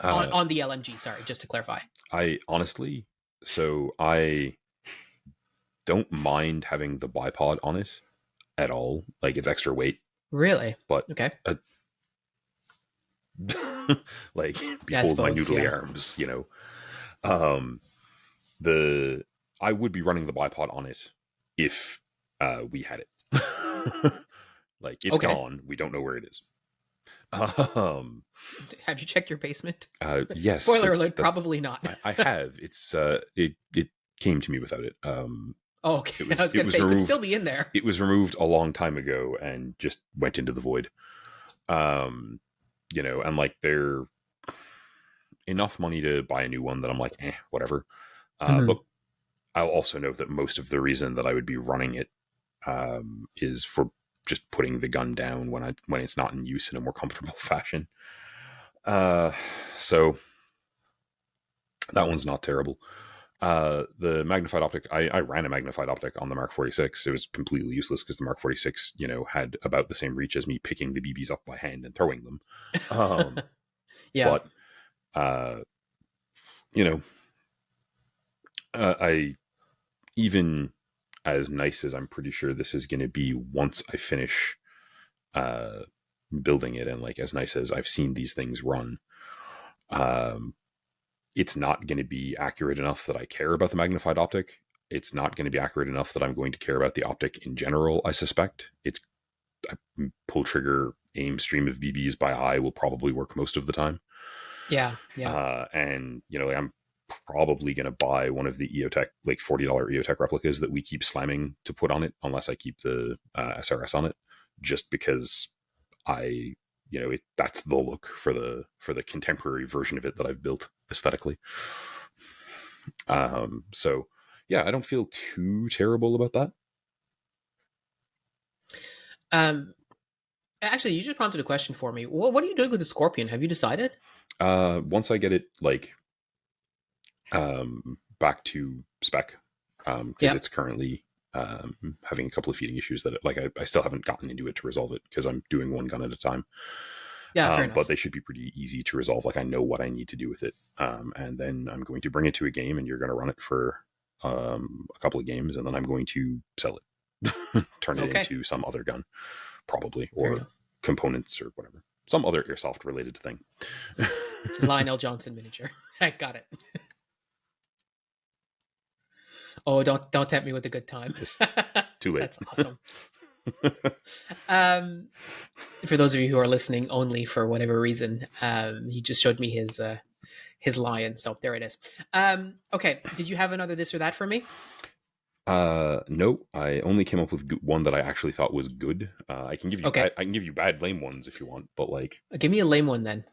on the LMG? Sorry, just to clarify. I honestly, so I don't mind having the bipod on it at all. Like, it's extra weight, Really? but Okay. like, Yeah, I behold my suppose, noodly yeah. arms, Um, I would be running the bipod on it if we had it. Like, it's Okay. gone. We don't know where it is. Um, Have you checked your basement? yes. Spoiler alert, probably not. I have. It came to me without it. Oh, okay. It was, I was it going to was say, it could removed. still be in there. It was removed a long time ago and just went into the void. And like, they're enough money to buy a new one that I'm like, whatever. But I'll also note that most of the reason that I would be running it is for just putting the gun down when it's not in use in a more comfortable fashion. So that one's not terrible. The magnified optic, I ran a magnified optic on the Mark 46. It was completely useless because the Mark 46, had about the same reach as me picking the BBs up by hand and throwing them. Yeah. But, I, even as nice as I'm pretty sure this is going to be once I finish building it, and like as nice as I've seen these things run, it's not going to be accurate enough that I care about the magnified optic. It's not going to be accurate enough that I'm going to care about the optic in general, I suspect. I pull trigger, aim, stream of BBs by eye will probably work most of the time. Yeah. And, I'm probably going to buy one of the EOTech, like $40 EOTech replicas that we keep slamming to put on it, unless I keep the SRS on it, just because that's the look for the contemporary version of it that I've built aesthetically. So yeah, I don't feel too terrible about that. Actually, you just prompted a question for me. What are you doing with the Scorpion? Have you decided? Once I get it back to spec, because it's currently having a couple of feeding issues that I still haven't gotten into it to resolve it because I'm doing one gun at a time. Yeah, fair enough. But they should be pretty easy to resolve. Like, I know what I need to do with it. And then I'm going to bring it to a game, and you're going to run it for a couple of games, and then I'm going to sell it, turn it into some other gun, probably, or components or whatever, some other airsoft related thing. Lionel Johnson miniature. I got it. Oh, don't tempt me with a good time. Too late. That's awesome. For those of you who are listening only for whatever reason, he just showed me his lion, so there it is. Okay, did you have another this or that for me? No, I only came up with one that I actually thought was good. I can give you I can give you bad lame ones if you want, but like, give me a lame one then.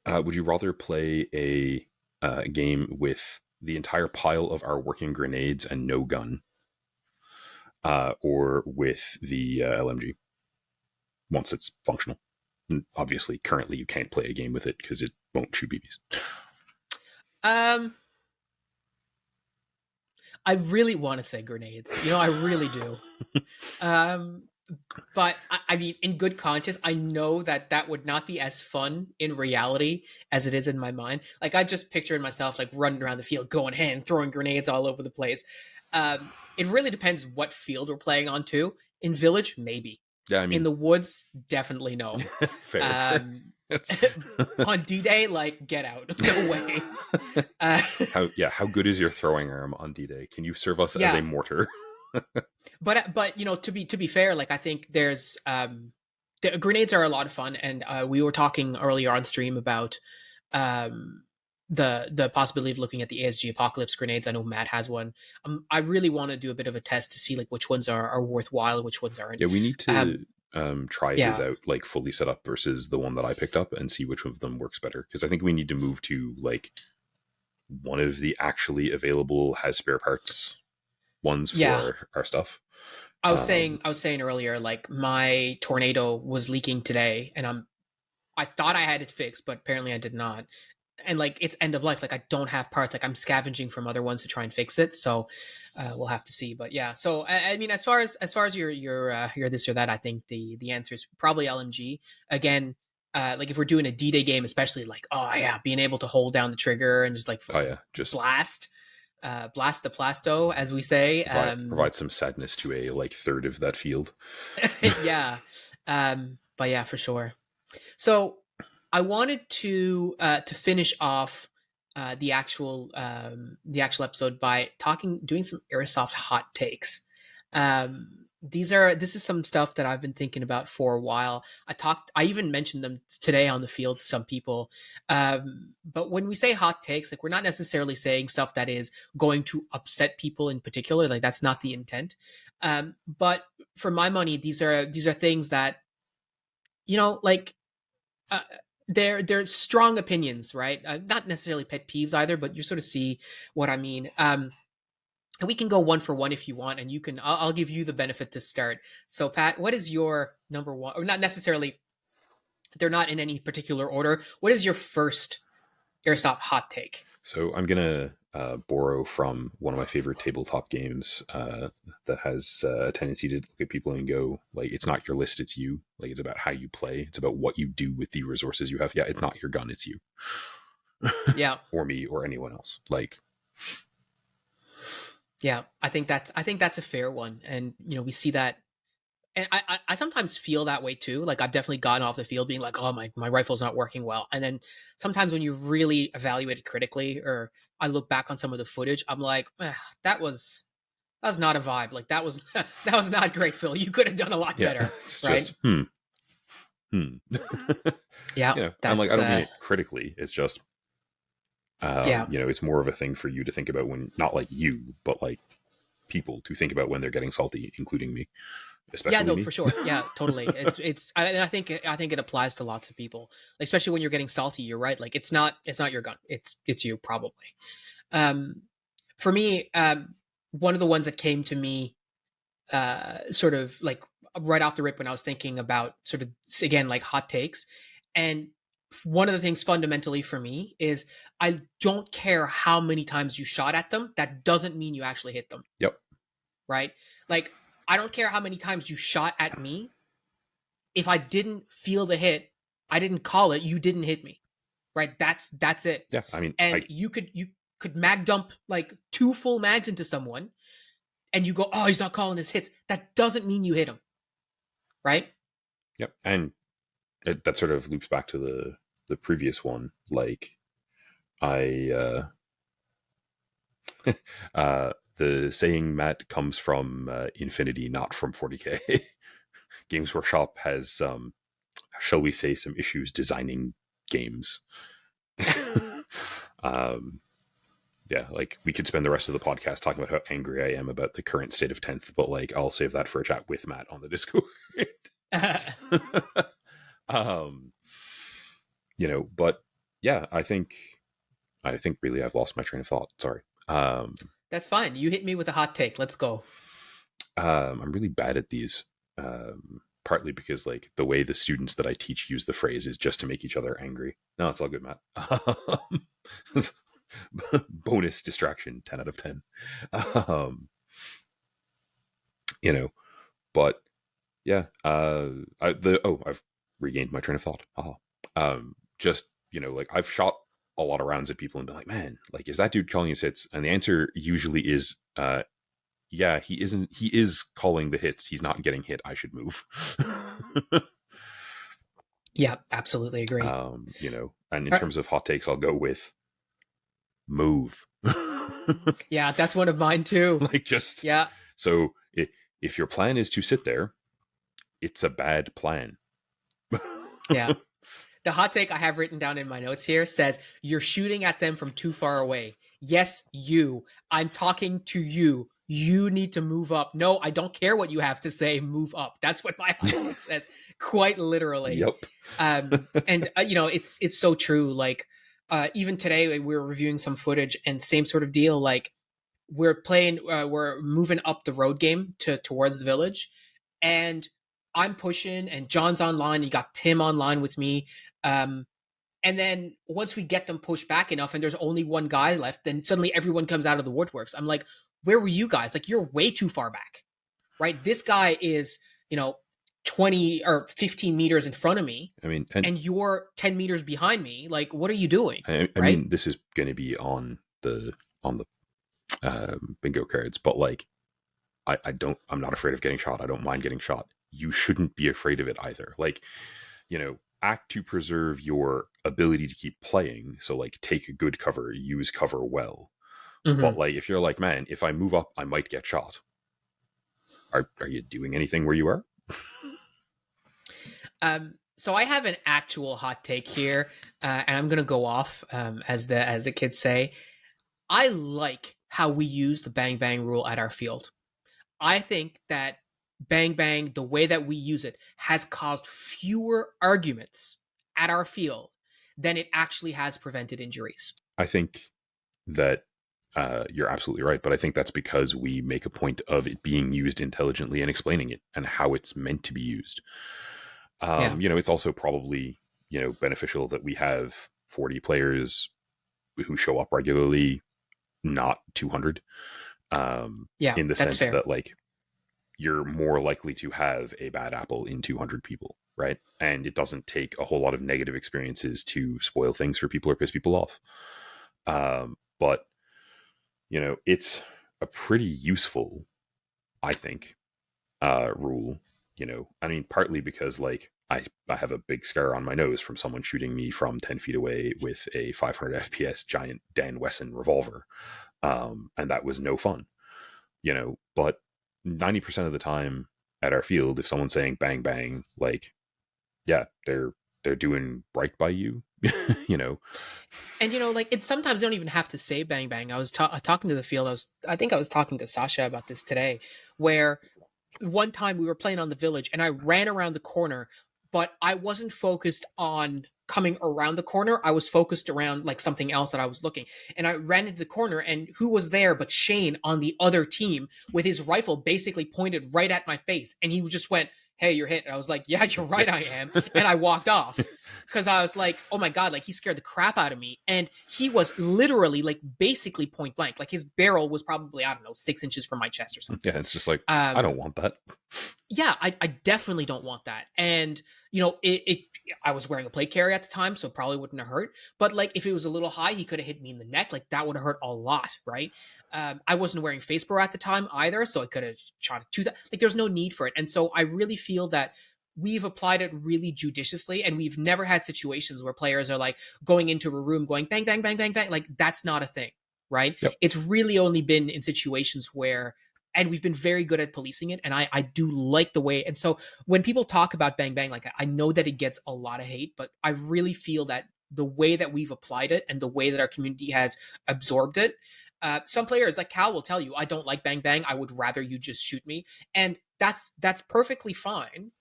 Would you rather play a game with the entire pile of our working grenades and no gun, or with the LMG once it's functional? And obviously, currently you can't play a game with it because it won't shoot BBs. I really want to say grenades. I really do. But I mean, in good conscience, I know that would not be as fun in reality as it is in my mind. Like, I just pictured myself like running around the field, going hand, throwing grenades all over the place. It really depends what field we're playing on too. In Village, maybe. Yeah, I mean, in the woods, definitely no. Fair. On D-Day, like, get out. No way. How good is your throwing arm on D-Day? Can you serve us as a mortar? But to be fair, like, I think there's the grenades are a lot of fun, and we were talking earlier on stream about the possibility of looking at the ASG Apocalypse grenades. I know Matt has one. I really want to do a bit of a test to see like which ones are worthwhile and which ones aren't. Yeah, we need to try his yeah. out like fully set up versus the one that I picked up and see which of them works better. Because I think we need to move to like one of the actually available has spare parts ones for our stuff. I was saying earlier, like my Tornado was leaking today, and I thought I had it fixed, but apparently I did not. And like it's end of life, like I don't have parts. Like I'm scavenging from other ones to try and fix it. So we'll have to see. But yeah, so I mean, as far as your this or that, I think the answer is probably LMG again. Like if we're doing a D-Day game, especially like being able to hold down the trigger and just like just blast the plasto, as we say. Provide some sadness to a like third of that field. Yeah, but yeah, for sure. So I wanted to finish off the actual episode by doing some Airsoft hot takes. This is some stuff that I've been thinking about for a while. I even mentioned them today on the field to some people. But when we say hot takes, like we're not necessarily saying stuff that is going to upset people in particular. Like that's not the intent. But for my money, these are things that, like they're strong opinions, right? Not necessarily pet peeves either, but you sort of see what I mean. And we can go one for one if you want, and I'll give you the benefit to start. So Pat, what is your number one, or not necessarily, they're not in any particular order. What is your first Airsoft hot take? So I'm going to borrow from one of my favorite tabletop games that has a tendency to look at people and go, like, it's not your list, it's you. Like, it's about how you play. It's about what you do with the resources you have. Yeah, it's not your gun, it's you. Yeah. Or me or anyone else. Like... Yeah, I think that's a fair one. And, we see that. And I sometimes feel that way too. Like I've definitely gotten off the field being like, oh, my rifle's not working well. And then sometimes when you really evaluate it critically, or I look back on some of the footage, I'm like, that was not a vibe. Like that was not great, Phil. You could have done a lot better. It's right? Just, Yeah. I'm like, I don't mean it critically. It's just, it's more of a thing for you to think about when, not like you, but like people to think about when they're getting salty, including me. Especially me. For sure. Yeah, totally. I think it applies to lots of people, especially when you're getting salty. You're right. Like it's not your gun. It's you probably. For me, one of the ones that came to me, sort of like right off the rip when I was thinking about sort of again like hot takes, and one of the things fundamentally for me is I don't care how many times you shot at them. That doesn't mean you actually hit them. Yep. Right. Like. I don't care how many times you shot at me. If I didn't feel the hit, I didn't call it. You didn't hit me, right? That's it. Yeah, I mean, and you could mag dump like 2 full mags into someone, and you go, oh, he's not calling his hits. That doesn't mean you hit him, right? Yep, and that sort of loops back to the previous one. Like, the saying, Matt, comes from Infinity, not from 40K. Games Workshop has, shall we say, some issues designing games. Yeah, like we could spend the rest of the podcast talking about how angry I am about the current state of 10th, but like I'll save that for a chat with Matt on the Discord. But yeah, I think really I've lost my train of thought. Sorry. That's fine. You hit me with a hot take. Let's go. I'm really bad at these, partly because like the way the students that I teach use the phrase is just to make each other angry. No, it's all good, Matt. Bonus distraction, 10 out of 10. But yeah, I've regained my train of thought. Just, like I've shot a lot of rounds at people and been like, man, like, is that dude calling his hits? And the answer usually is, yeah, he isn't. He is calling the hits. He's not getting hit. I should move. Yeah, absolutely agree. And in terms of hot takes, I'll go with move. Yeah, that's one of mine too. Like just, yeah. So if your plan is to sit there, it's a bad plan. Yeah. The hot take I have written down in my notes here says, "You're shooting at them from too far away." Yes, you. I'm talking to you. You need to move up. No, I don't care what you have to say. Move up. That's what my hot take says, quite literally. Yep. And it's so true. Like, even today we were reviewing some footage, and same sort of deal. Like, we're moving up the road game towards the village, and I'm pushing, and John's online. You got Tim online with me. And then once we get them pushed back enough and there's only one guy left, then suddenly everyone comes out of the woodworks. I'm like, where were you guys? Like, you're way too far back, right? This guy is, 20 or 15 meters in front of me. I mean, and you're 10 meters behind me. Like, what are you doing? I right? mean, this is going to be on the bingo cards, but like, I'm not afraid of getting shot. I don't mind getting shot. You shouldn't be afraid of it either. Like, act to preserve your ability to keep playing. So like, take a good cover, use cover well. Mm-hmm. But like, if you're like, man, if I move up, I might get shot. Are you doing anything where you are? So I have an actual hot take here, and I'm gonna go off, as the kids say. I like how we use the bang bang rule at our field. I think that bang bang, the way that we use it, has caused fewer arguments at our field than it actually has prevented injuries. I think that you're absolutely right, but I think that's because we make a point of it being used intelligently and explaining it and how it's meant to be used. It's also probably, beneficial that we have 40 players who show up regularly, not 200. In the sense that like, you're more likely to have a bad apple in 200 people, right? And it doesn't take a whole lot of negative experiences to spoil things for people or piss people off. But, it's a pretty useful, I think, rule. I mean, partly because like I have a big scar on my nose from someone shooting me from 10 feet away with a 500 FPS giant Dan Wesson revolver. And that was no fun, but 90% of the time at our field, if someone's saying bang, bang, like, yeah, they're doing right by you, And, like, sometimes they don't even have to say bang, bang. I was talking to the field. I think I was talking to Sasha about this today, where one time we were playing on the village and I ran around the corner, but I wasn't focused on coming around the corner. I was focused around like something else that I was looking. And I ran into the corner, and who was there but Shane on the other team with his rifle basically pointed right at my face. And he just went, "Hey, you're hit." And I was like, "Yeah, you're right, I am." And I walked off because I was like, oh my God, like, he scared the crap out of me. And he was literally like basically point blank. Like, his barrel was probably, I don't know, 6 inches from my chest or something. Yeah, it's just like, I don't want that. Yeah, I definitely don't want that. And, I was wearing a plate carrier at the time, so it probably wouldn't have hurt. But like, if it was a little high, he could have hit me in the neck. Like, that would have hurt a lot, right? I wasn't wearing face bro at the time either, so I could have shot a tooth. Like, there's no need for it. And so I really feel that we've applied it really judiciously, and we've never had situations where players are like going into a room going bang, bang, bang, bang, bang. Like, that's not a thing, right? Yep. It's really only been in situations where, and we've been very good at policing it, and I do like the way. And so when people talk about bang bang, like, I know that it gets a lot of hate, but I really feel that the way that we've applied it and the way that our community has absorbed it, some players like Cal will tell you, "I don't like bang bang. I would rather you just shoot me." And that's perfectly fine.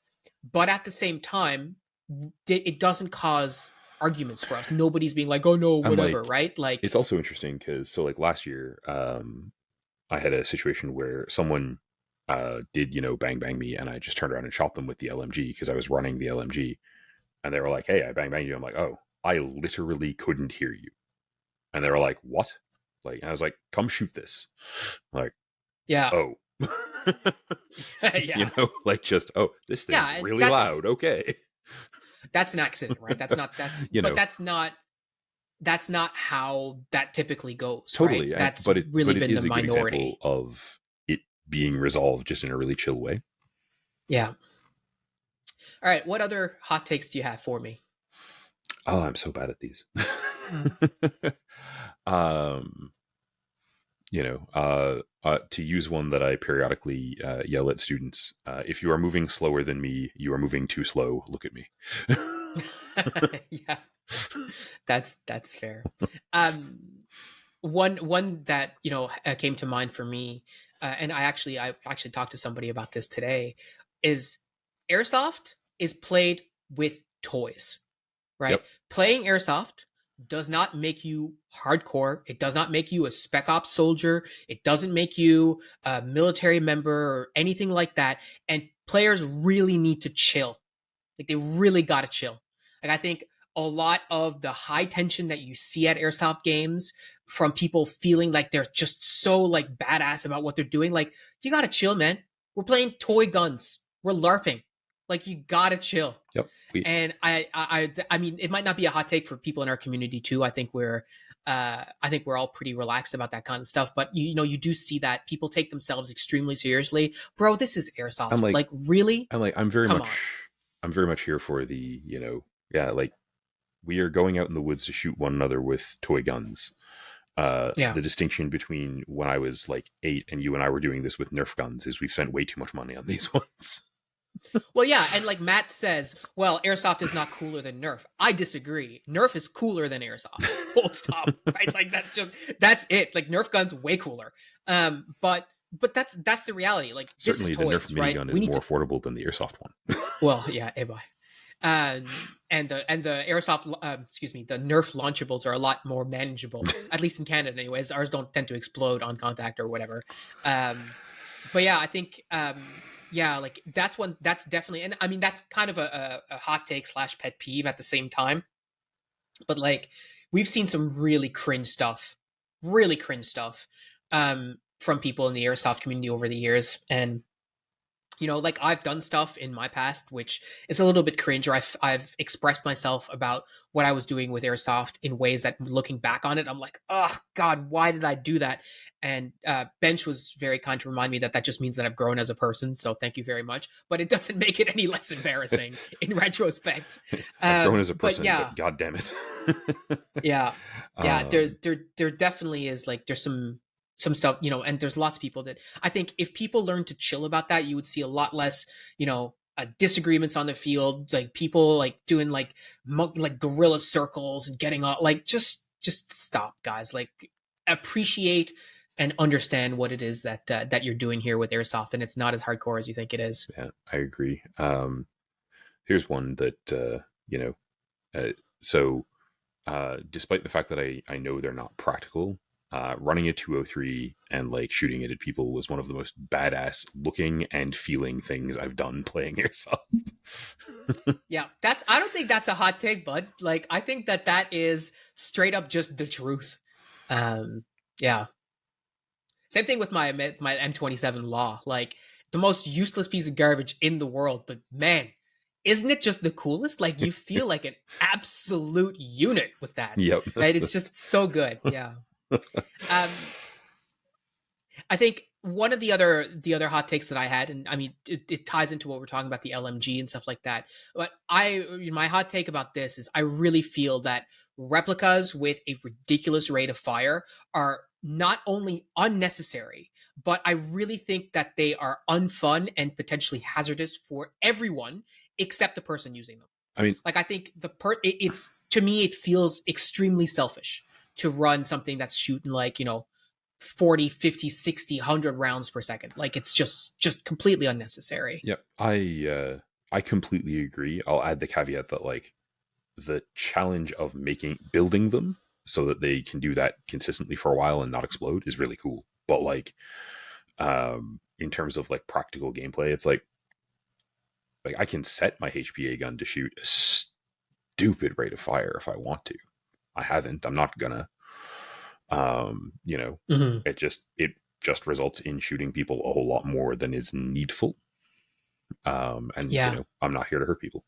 But at the same time, it doesn't cause arguments for us. Nobody's being like, "Oh no, whatever," like, right? Like, it's also interesting because like last year, I had a situation where someone did, bang bang me, and I just turned around and shot them with the LMG because I was running the LMG, and they were like, "Hey, I bang bang you." I'm like, "Oh, I literally couldn't hear you," and they were like, "What?" Like, and I was like, "Come shoot this." I'm like, yeah, oh. Yeah. Like, just, oh, this thing's really loud. Okay. That's an accident, right? But that's not how that typically goes. Totally. Right? That's but it been is the a good minority example of it being resolved just in a really chill way. Yeah. All right. What other hot takes do you have for me? Oh, I'm so bad at these. To use one that I periodically yell at students, if you are moving slower than me, you are moving too slow. Look at me. Yeah, that's fair. Um, one that came to mind for me, and I actually talked to somebody about this today, is airsoft is played with toys, right? Yep. Playing airsoft does not make you hardcore. It does not make you a spec ops soldier. It doesn't make you a military member or anything like that. And players really need to chill. Like they really got to chill. Like I think a lot of the high tension that you see at airsoft games from people feeling like they're just so like badass about what they're doing, like you got to chill, man. We're playing toy guns. We're LARPing. Like you got to chill. Yep. And I mean, it might not be a hot take for people in our community too. I think we're all pretty relaxed about that kind of stuff. But you do see that people take themselves extremely seriously. Bro, this is airsoft. I'm Like really? I'm very Come much on. I'm very much here for the, yeah, like we are going out in the woods to shoot one another with toy guns. Yeah. The distinction between when I was like 8 and you and I were doing this with Nerf guns is we've spent way too much money on these ones. Well, yeah, and like Matt says, well, airsoft is not cooler than Nerf. I disagree. Nerf is cooler than airsoft. Full stop. Right? Like that's it. Like Nerf guns way cooler. But that's the reality. Like this Certainly is the toys, Nerf right? minigun We is need more to. affordable than the airsoft one. Well, yeah, boy. Um, and the airsoft, excuse me, the Nerf launchables are a lot more manageable. At least in Canada, anyways. Ours don't tend to explode on contact or whatever. But yeah, I think yeah, like that's definitely, and I mean that's kind of a hot take slash pet peeve at the same time. But like we've seen some really cringe stuff, from people in the airsoft community over the years, and like I've done stuff in my past which is a little bit cringe, or I've expressed myself about what I was doing with airsoft in ways that, looking back on it, I'm like, oh God, why did I do that? And Bench was very kind to remind me that just means that I've grown as a person. So thank you very much. But it doesn't make it any less embarrassing in retrospect. I've grown as a But person, yeah, but god damn it. yeah, yeah. um, There definitely is, like, there's some stuff, and there's lots of people that I think if people learn to chill about that, you would see a lot less, disagreements on the field, like people like doing like like guerrilla circles and getting on, like just stop, guys. Like appreciate and understand what it is that you're doing here with airsoft, and it's not as hardcore as you think it is. yeah, I agree. Here's one that uh, so despite the fact that I know they're not practical, running a 203 and like shooting it at people was one of the most badass looking and feeling things I've done playing airsoft. Yeah, I don't think that's a hot take, bud. Like I think that is straight up just the truth. Yeah. Same thing with my M27 Law. Like the most useless piece of garbage in the world, but man, isn't it just the coolest? Like you feel like an absolute unit with that. Yep. Right? It's just so good. Yeah. Um, I think one of the other hot takes that I had, and I mean it ties into what we're talking about, the LMG and stuff like that. But my hot take about this is I really feel that replicas with a ridiculous rate of fire are not only unnecessary, but I really think that they are unfun and potentially hazardous for everyone except the person using them. I mean, Like I think it's, to me it feels extremely selfish to run something that's shooting like 40, 50, 60, 100 rounds per second. Like it's just completely unnecessary. yep. I completely agree. I'll add the caveat that like the challenge of building them so that they can do that consistently for a while and not explode is really cool. But like in terms of like practical gameplay, it's like I can set my HPA gun to shoot a stupid rate of fire if I want to. I haven't. I'm not gonna. Mm-hmm. It just results in shooting people a whole lot more than is needful. And Yeah. I'm not here to hurt people,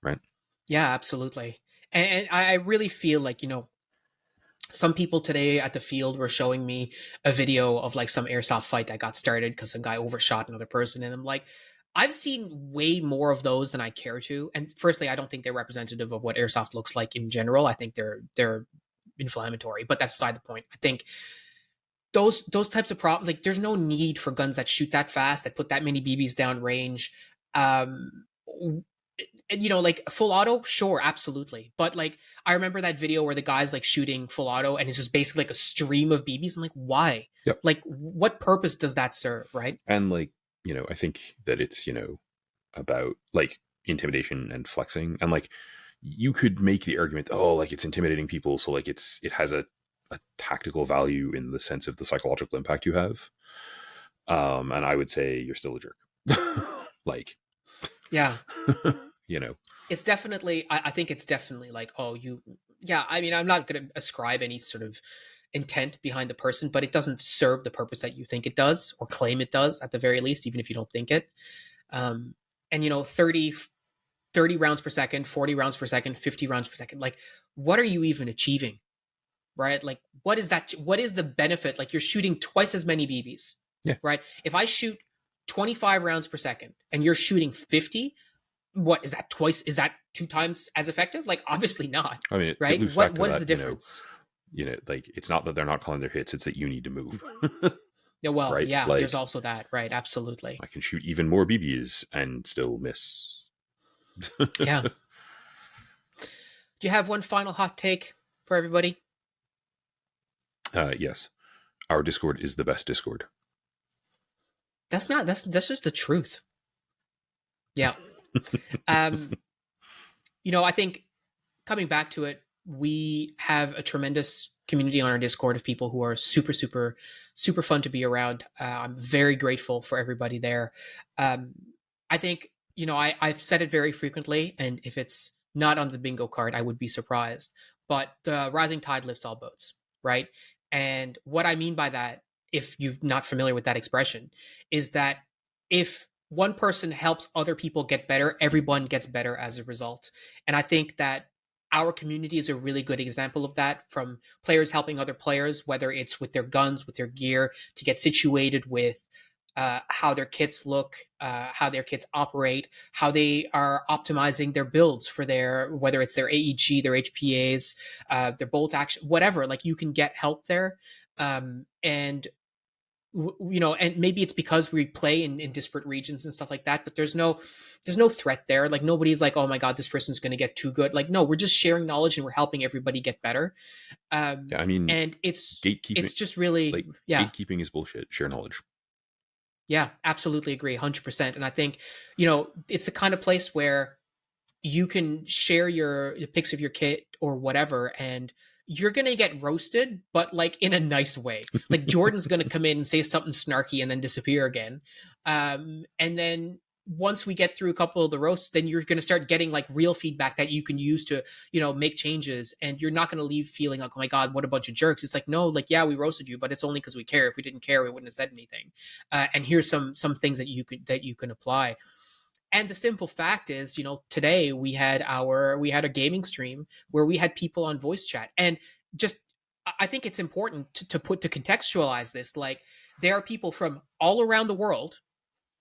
right? Yeah, absolutely. And I really feel like, some people today at the field were showing me a video of like some airsoft fight that got started because some guy overshot another person. And I'm like, I've seen way more of those than I care to. And firstly, I don't think they're representative of what airsoft looks like in general. I think they're inflammatory, but that's beside the point. I think those types of problems, like there's no need for guns that shoot that fast, that put that many BBs down range. Um, And, you know, like full auto, sure, absolutely. But like, I remember that video where the guy's like shooting full auto and it's just basically like a stream of BBs. I'm like, why? Yep. Like, what purpose does that serve, right? And like, I think that it's, about like intimidation and flexing. And like, you could make the argument, oh, like it's intimidating people. So like it has a tactical value in the sense of the psychological impact you have. And I would say you're still a jerk. Like, Yeah. you know, It's definitely, I think it's definitely like, oh, yeah, I mean, I'm not going to ascribe any sort of intent behind the person, but it doesn't serve the purpose that you think it does or claim it does at the very least, even if you don't think it. Um, and, you know, 30 rounds per second, 40 rounds per second, 50 rounds per second, like, what are you even achieving? Right? Like, what is that? What is the benefit? Like, you're shooting twice as many BBs, yeah. right? If I shoot 25 rounds per second and you're shooting 50, what is that? Twice? Is that 2 times as effective? Like, obviously not. I mean, right? What is the difference? Like it's not that they're not calling their hits; it's that you need to move. Yeah, well, right? Yeah, like, there's also that, right? Absolutely. I can shoot even more BBs and still miss. Yeah. Do you have one final hot take for everybody? Yes, our Discord is the best Discord. That's just the truth. Yeah. You know, I think coming back to it, we have a tremendous community on our Discord of people who are super, super, super fun to be around. I'm very grateful for everybody there. I think, you know, I've said it very frequently, and if it's not on the bingo card, I would be surprised. But the rising tide lifts all boats, right? And what I mean by that, if you're not familiar with that expression, is that if one person helps other people get better, everyone gets better as a result. And I think that our community is a really good example of that, from players helping other players, whether it's with their guns, with their gear, to get situated with how their kits look, how their kits operate, how they are optimizing their builds for whether it's their AEG, their HPAs, their bolt action, whatever. Like, you can get help there. And you know, and maybe it's because we play in disparate regions and stuff like that, but there's no threat there. Like, nobody's like, oh my god, this person's going to get too good. Like, no, we're just sharing knowledge and we're helping everybody get better. Yeah, I mean, and it's gatekeeping. It's just really, like, yeah, gatekeeping is bullshit. Share knowledge. Yeah, absolutely agree, 100%. And I think, you know, it's the kind of place where you can share the pics of your kit or whatever, and you're going to get roasted, but like in a nice way. Like, Jordan's going to come in and say something snarky and then disappear again. And then once we get through a couple of the roasts, then you're going to start getting like real feedback that you can use to, you know, make changes. And you're not going to leave feeling like, oh my God, what a bunch of jerks. It's like, no, like, yeah, we roasted you, but it's only because we care. If we didn't care, we wouldn't have said anything. And here's some things that you can apply. And the simple fact is, you know, today we had a gaming stream where we had people on voice chat. And just, I think it's important to contextualize this. Like, there are people from all around the world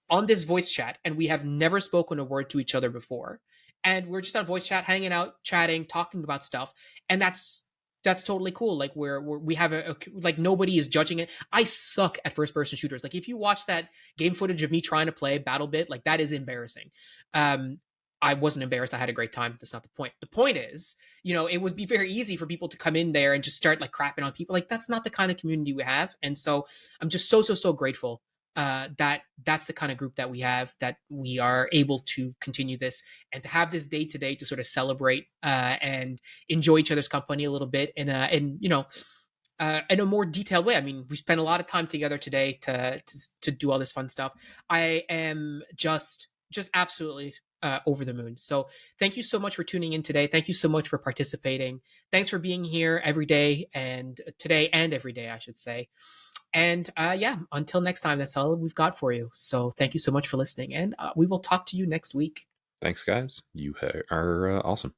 on this voice chat, and we have never spoken a word to each other before. And we're just on voice chat, hanging out, chatting, talking about stuff. And that's totally cool. Like, we have like, nobody is judging it. I suck at first person shooters. Like, if you watch that game footage of me trying to play BattleBit, like, that is embarrassing. I wasn't embarrassed. I had a great time. That's not the point. The point is, you know, it would be very easy for people to come in there and just start like crapping on people. Like, that's not the kind of community we have. And so I'm just so grateful that's the kind of group that we have, that we are able to continue this and to have this day to day to sort of celebrate and enjoy each other's company a little bit in a more detailed way. I mean, we spent a lot of time together today to do all this fun stuff. I am just absolutely over the moon. So thank you so much for tuning in today. Thank you so much for participating. Thanks for being here every day, and today and every day, I should say. And yeah, until next time, that's all we've got for you. So thank you so much for listening, and we will talk to you next week. Thanks, guys. You are awesome.